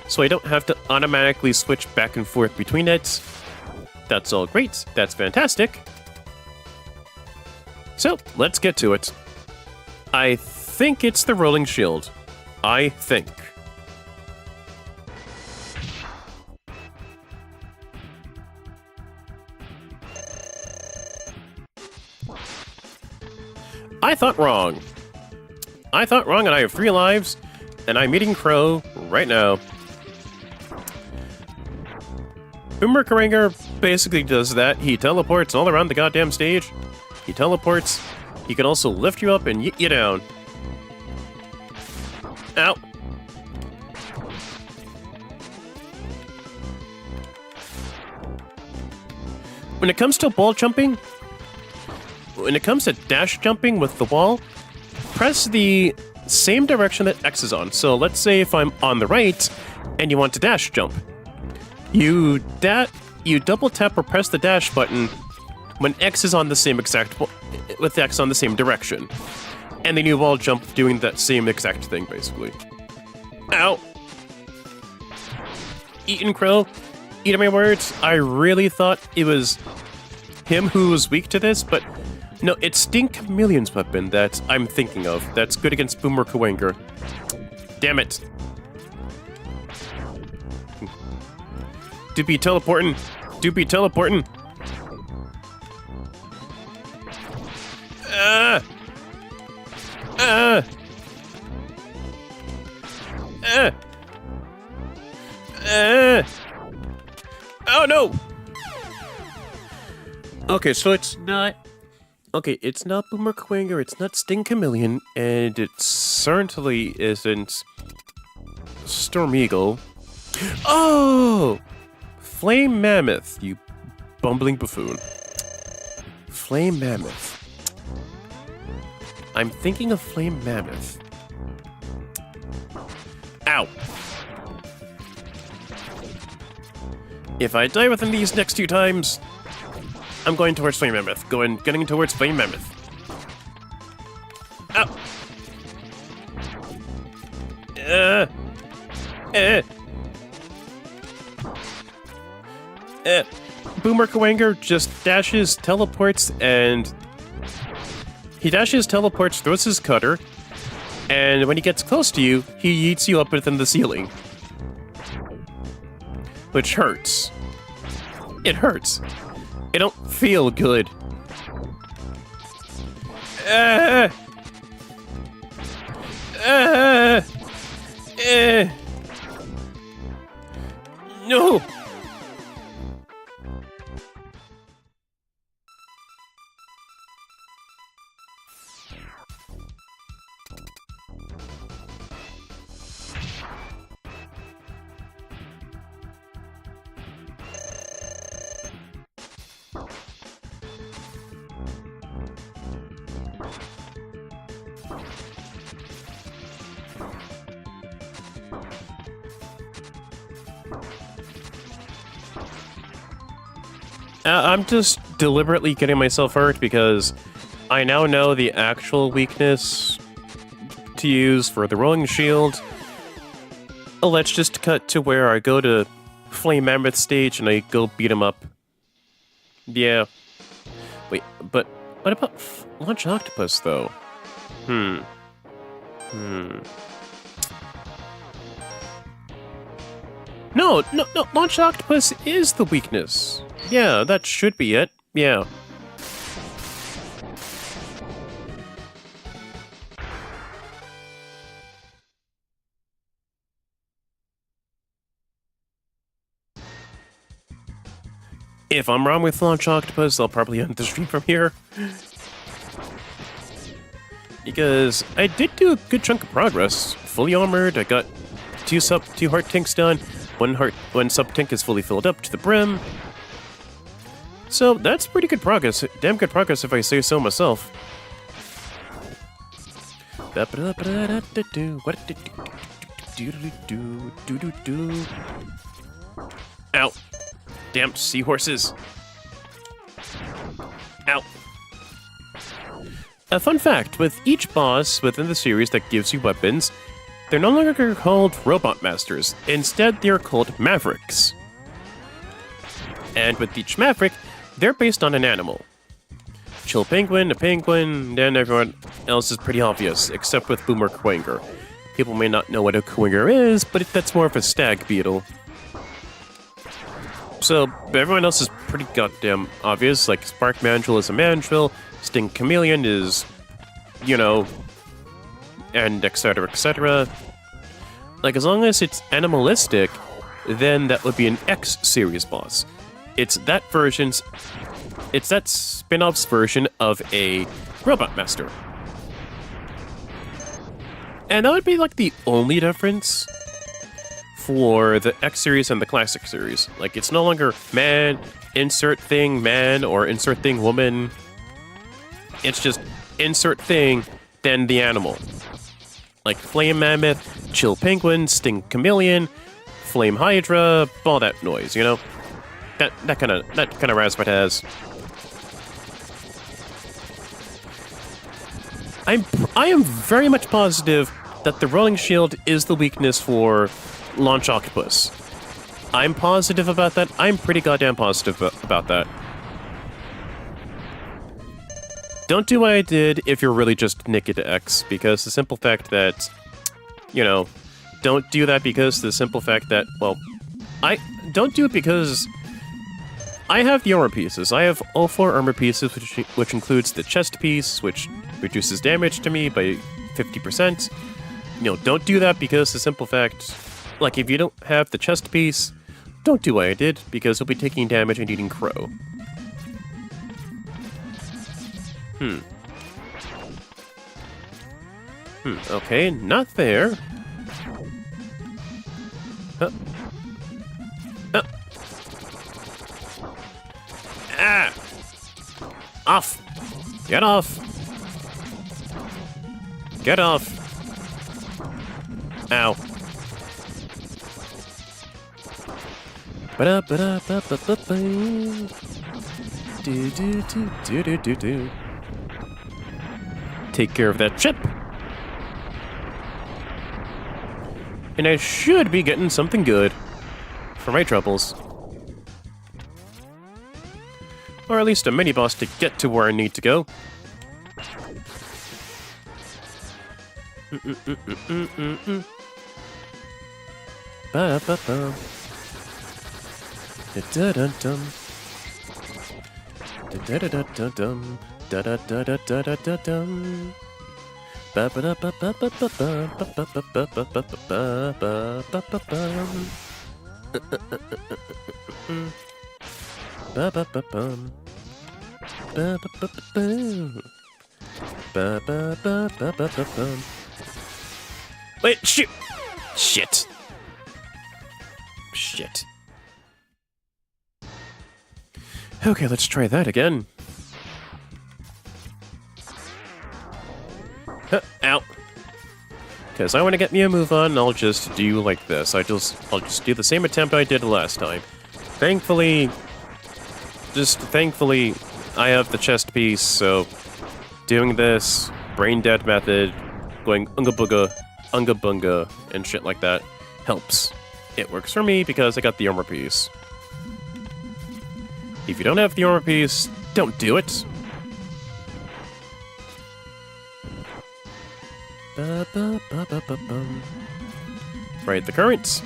So I don't have to automatically switch back and forth between it. That's all great. That's fantastic. So let's get to it. I think it's the rolling shield. I think. I thought wrong. And I have 3 lives, and I'm eating crow right now. Boomerang basically does that. He teleports all around the goddamn stage. He teleports. He can also lift you up and yeet you down. Ow. When it comes to wall jumping, when it comes to dash jumping with the wall, press the same direction that X is on. So let's say if I'm on the right and you want to dash jump, you double tap or press the dash button when X is on the same exact, with X on the same direction. And then you wall jump doing that same exact thing, basically. Ow! Eaten crow. Eating my words. I really thought it was him who was weak to this, but no, it's Stink Chameleon's weapon that I'm thinking of. That's good against Boomer Kuwanger. Damn it. Do be teleporting. Oh no! Okay, so it's not... Okay, it's not Boomer Kuwanger, it's not Sting Chameleon, and it certainly isn't Storm Eagle. Oh! Flame Mammoth, you bumbling buffoon. Flame Mammoth. I'm thinking of Flame Mammoth. Ow! If I die within these next 2 times, I'm going towards Flame Mammoth. Getting towards Flame Mammoth. Ow! Boomer Kuwanger just dashes, teleports, and... He dashes, teleports, throws his cutter, and when he gets close to you, he yeets you up within the ceiling. Which hurts. It hurts. It don't feel good. No! I'm just deliberately getting myself hurt because I now know the actual weakness to use for the rolling shield. Let's just cut to where I go to Flame Mammoth stage and I go beat him up. Yeah. Wait, but what about Launch Octopus, though? No, Launch Octopus is the weakness. Yeah, that should be it. Yeah. If I'm wrong with Launch Octopus, I'll probably end the stream from here. Because I did do a good chunk of progress. Fully armored, I got two heart tanks done. One sub tank is fully filled up to the brim. So that's pretty good progress. Damn good progress if I say so myself. Ow. Damn seahorses. Ow. A fun fact, with each boss within the series that gives you weapons, they're no longer called Robot Masters. Instead, they're called Mavericks. And with each Maverick, they're based on an animal. Chill Penguin, a penguin, then everyone else is pretty obvious, except with Boomer Quanger. People may not know what a Quanger is, but that's more of a stag beetle. So, everyone else is pretty goddamn obvious, like Spark Mandrill is a mandrill, Sting Chameleon is, you know, and etc, etc. Like, as long as it's animalistic, then that would be an X-series boss. It's that spin-off's version of a Robot Master. And that would be, like, the only difference for the X series and the Classic series. Like, it's no longer man, insert thing man, or insert thing woman. It's just insert thing, then the animal. Like Flame Mammoth, Chill Penguin, Sting Chameleon, Flame Hydra, all that noise, you know? That kind of razzmatazz. I am very much positive that the Rolling Shield is the weakness for Launch Octopus. I'm positive about that. I'm pretty goddamn positive about that. Don't do what I did if you're really just Nick to X, because the simple fact that, you know, don't do that because the simple fact that, well, I don't do it because I have the armor pieces. I have all 4 armor pieces, which includes the chest piece, which reduces damage to me by 50%. You know, don't do that because the simple fact, like, if you don't have the chest piece, don't do what I did, because you'll be taking damage and eating crow. Okay, not there. Ah! Off! Get off! Get off! Ow. Ba-da-ba-da-ba-ba-ba-ba. Do-do-do-do-do-do-do. Take care of that chip. And I should be getting something good for my troubles. Or at least a mini-boss to get to where I need to go. Ba-ba-ba. Da-da-dum-dum. Da-da-da-da-dum. Da-da-da-da-da-da-dum. Ba-ba-da-ba-ba-ba-ba-ba-ba-ba-ba-ba-ba-ba-bum. Ba-ba-ba-bum. Ba-ba-ba-ba-bum. Ba-ba-ba-ba-ba-bum. Wait, shoot! Shit. Shit. Okay, let's try that again. Ow. Because I want to get me a move on, I'll just do like this. I'll just do the same attempt I did last time. Thankfully, I have the chest piece, so doing this brain dead method, going unga bunga, and shit like that helps. It works for me because I got the armor piece. If you don't have the armor piece, don't do it. Ba-ba-ba-ba-ba-bum. Right, the currents.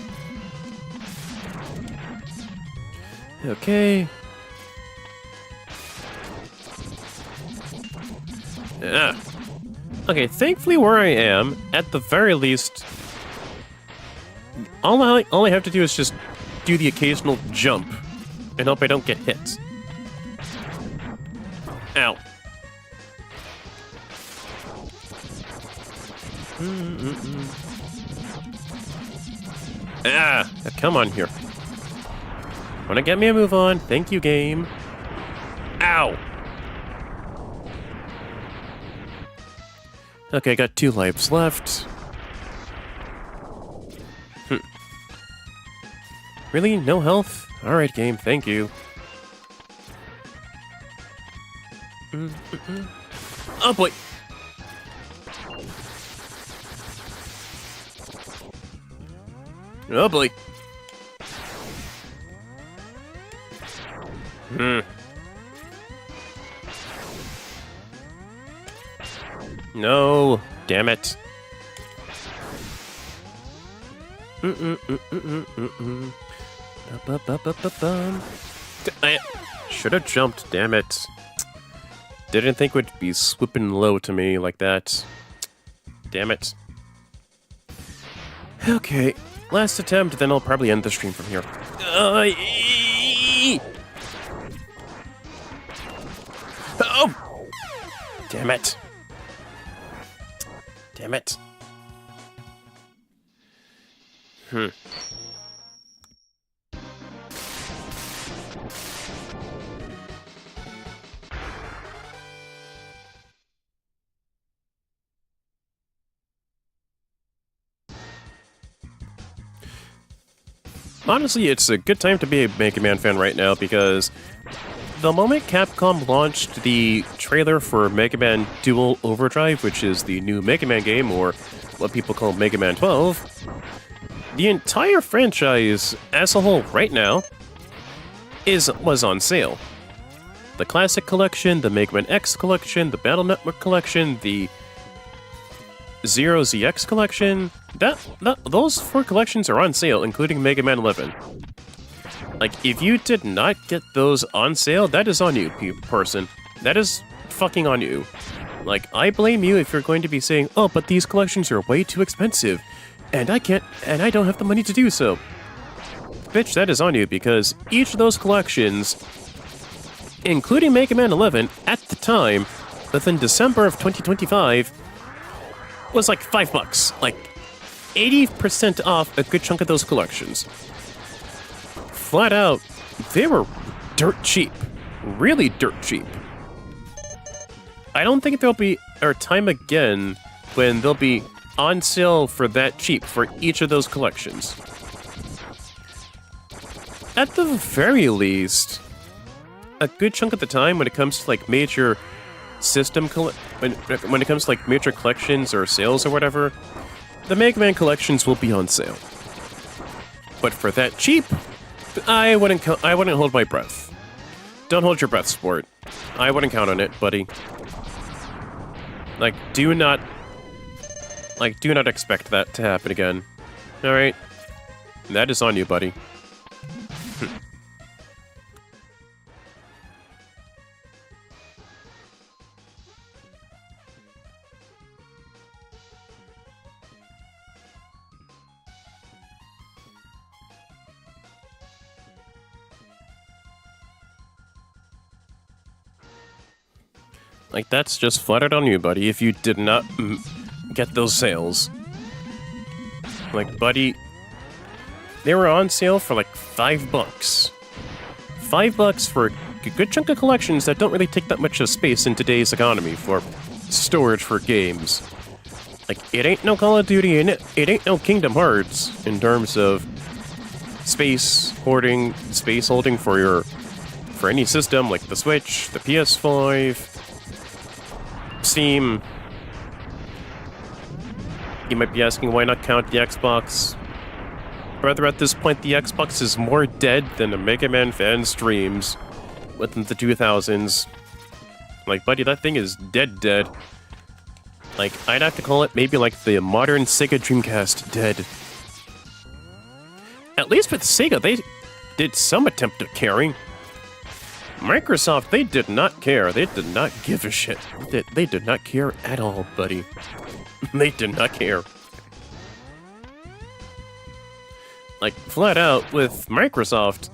Okay. Okay, thankfully where I am, at the very least, all I have to do is just do the occasional jump and hope I don't get hit. Ow. Ah, come on here. Wanna get me a move on? Thank you, game. Ow! Okay, I got 2 lives left. Really? No health? Alright, game, thank you. Oh boy! Oh boy! No! Damn it. I should have jumped, damn it. Didn't think it would be swooping low to me like that. Damn it. Okay, last attempt, then I'll probably end the stream from here. Oh! Damn it. Damn it. Honestly, it's a good time to be a Mega Man fan right now because the moment Capcom launched the trailer for Mega Man Dual Overdrive, which is the new Mega Man game, or what people call Mega Man 12, the entire franchise as a whole right now was on sale. The Classic Collection, the Mega Man X Collection, the Battle Network Collection, the Zero ZX Collection, those 4 collections are on sale, including Mega Man 11. Like, if you did not get those on sale, that is on you, person. That is fucking on you. Like, I blame you if you're going to be saying, oh, but these collections are way too expensive, and I don't have the money to do so. Bitch, that is on you, because each of those collections, including Mega Man 11, at the time, within December of 2025, was like $5. Like, 80% off a good chunk of those collections. Flat out, they were dirt cheap. Really dirt cheap. I don't think there'll be a time again when they'll be on sale for that cheap for each of those collections. At the very least, a good chunk of the time when it comes to like major system when it comes to like major collections or sales or whatever, the Mega Man collections will be on sale. But for that cheap, I wouldn't hold my breath. Don't hold your breath, sport. I wouldn't count on it, buddy. Like, do not expect that to happen again. All right, that is on you, buddy. Like, that's just flat out on you, buddy, if you did not get those sales. Like, buddy, they were on sale for like $5. $5 for a good chunk of collections that don't really take that much of space in today's economy for storage for games. Like, it ain't no Call of Duty, and it ain't no Kingdom Hearts in terms of space hoarding for any system like the Switch, the PS5, Steam. You might be asking why not count the Xbox. Rather, at this point, the Xbox is more dead than a Mega Man fan's dreams within the 2000s. Like, buddy, that thing is dead. Like, I'd have to call it maybe like the modern Sega Dreamcast dead. At least with Sega, they did some attempt at caring. Microsoft, they did not care. They did not give a shit. They did not care at all, buddy. They did not care. Like, flat out, with Microsoft,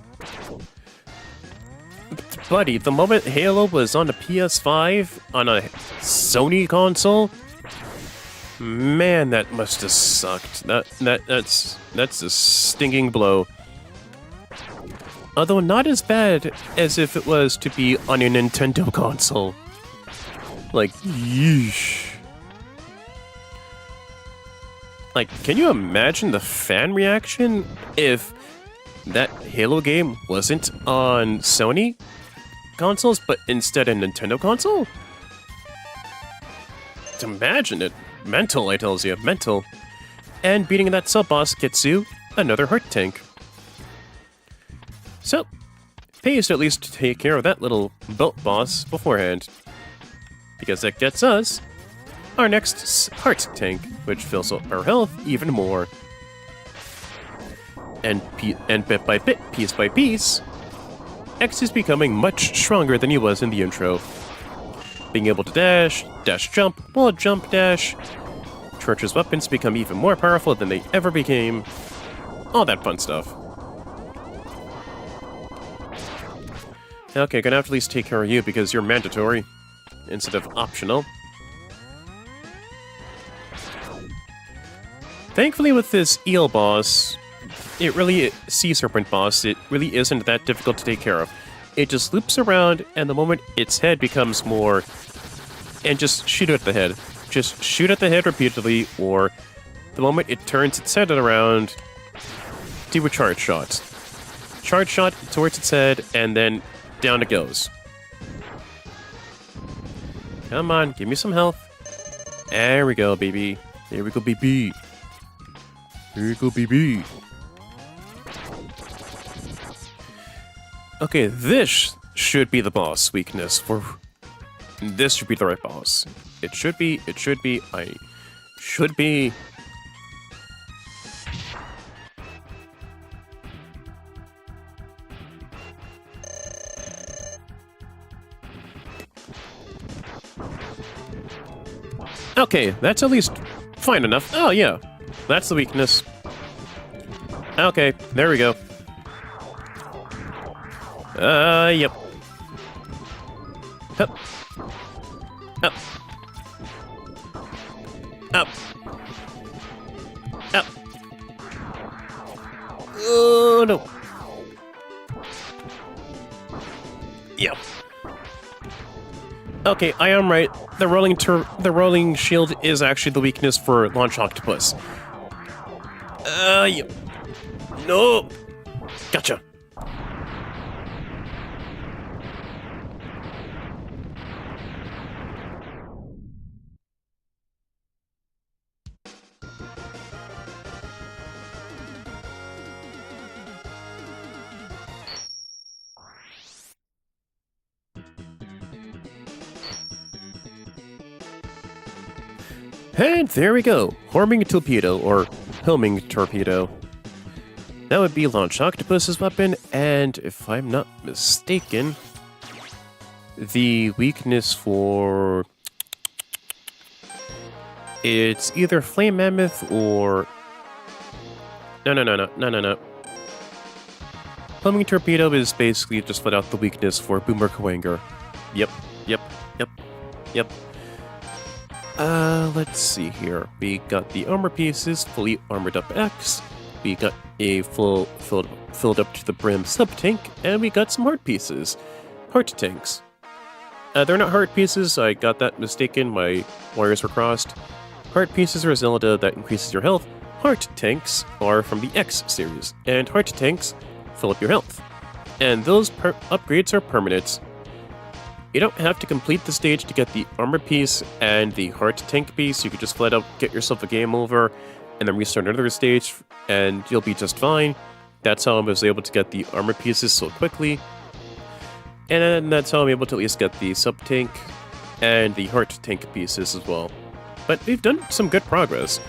buddy, the moment Halo was on the PS5, on a Sony console, man, that must have sucked. That's a stinging blow. Although not as bad as if it was to be on a Nintendo console. Like, yeesh. Like, can you imagine the fan reaction if that Halo game wasn't on Sony consoles, but instead a Nintendo console? Imagine it. Mental, I tells you. Mental. And beating that sub-boss gets you another heart tank. So, pays to at least take care of that little belt boss beforehand. Because that gets us our next heart tank, which fills up our health even more. And bit by bit, piece by piece, X is becoming much stronger than he was in the intro. Being able to dash, dash jump, wall jump dash. Torch's weapons become even more powerful than they ever became. All that fun stuff. Okay, gonna have to at least take care of you because you're mandatory instead of optional. Thankfully with this eel boss, sea serpent boss, it really isn't that difficult to take care of. It just loops around, and the moment its head becomes more... And just shoot at the head. Just shoot at the head repeatedly, or the moment it turns its head around, do a charge shot. Charge shot towards its head, and then down it goes. Come on, give me some health. There we go, baby. There we go, baby. Here we go, baby. Okay, this should be the boss weakness for... This should be the right boss. It should be, I should be... Okay, that's at least fine enough. Oh, yeah. That's the weakness. Okay, there we go. Yep. Up. Up. Up. Up. Oh, no. Yep. Okay, I am right. The rolling shield is actually the weakness for Launch Octopus. Yep. No. Gotcha. And there we go, Homing Torpedo, or Homing Torpedo. That would be Launch Octopus's weapon, and if I'm not mistaken, the weakness for... It's either Flame Mammoth or... No. Homing Torpedo is basically just let out the weakness for Boomer Kuwanger. Yep. Let's see here. We got the armor pieces, fully armored up X. We got a filled up to the brim sub-tank, and we got some heart pieces. Heart tanks. They're not heart pieces, I got that mistaken, my wires were crossed. Heart pieces are Zelda that increases your health. Heart tanks are from the X series, and heart tanks fill up your health. And those upgrades are permanent. You don't have to complete the stage to get the armor piece and the heart tank piece. You could just flat out get yourself a game over and then restart another stage and you'll be just fine. That's how I was able to get the armor pieces so quickly. And then that's how I'm able to at least get the sub tank and the heart tank pieces as well. But we've done some good progress.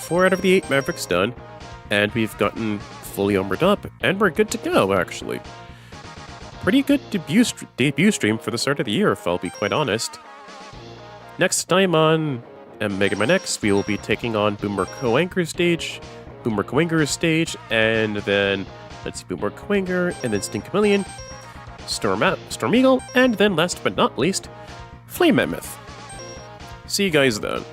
4 out of the 8 Mavericks done, and we've gotten fully armored up, and we're good to go, actually. Pretty good debut stream for the start of the year, if I'll be quite honest. Next time on Mega Man X, we will be taking on Boomer Kuwanger's stage, and then, let's see, Boomer Kuwanger, and then Sting Chameleon, Storm Eagle, and then last but not least, Flame Mammoth. See you guys then.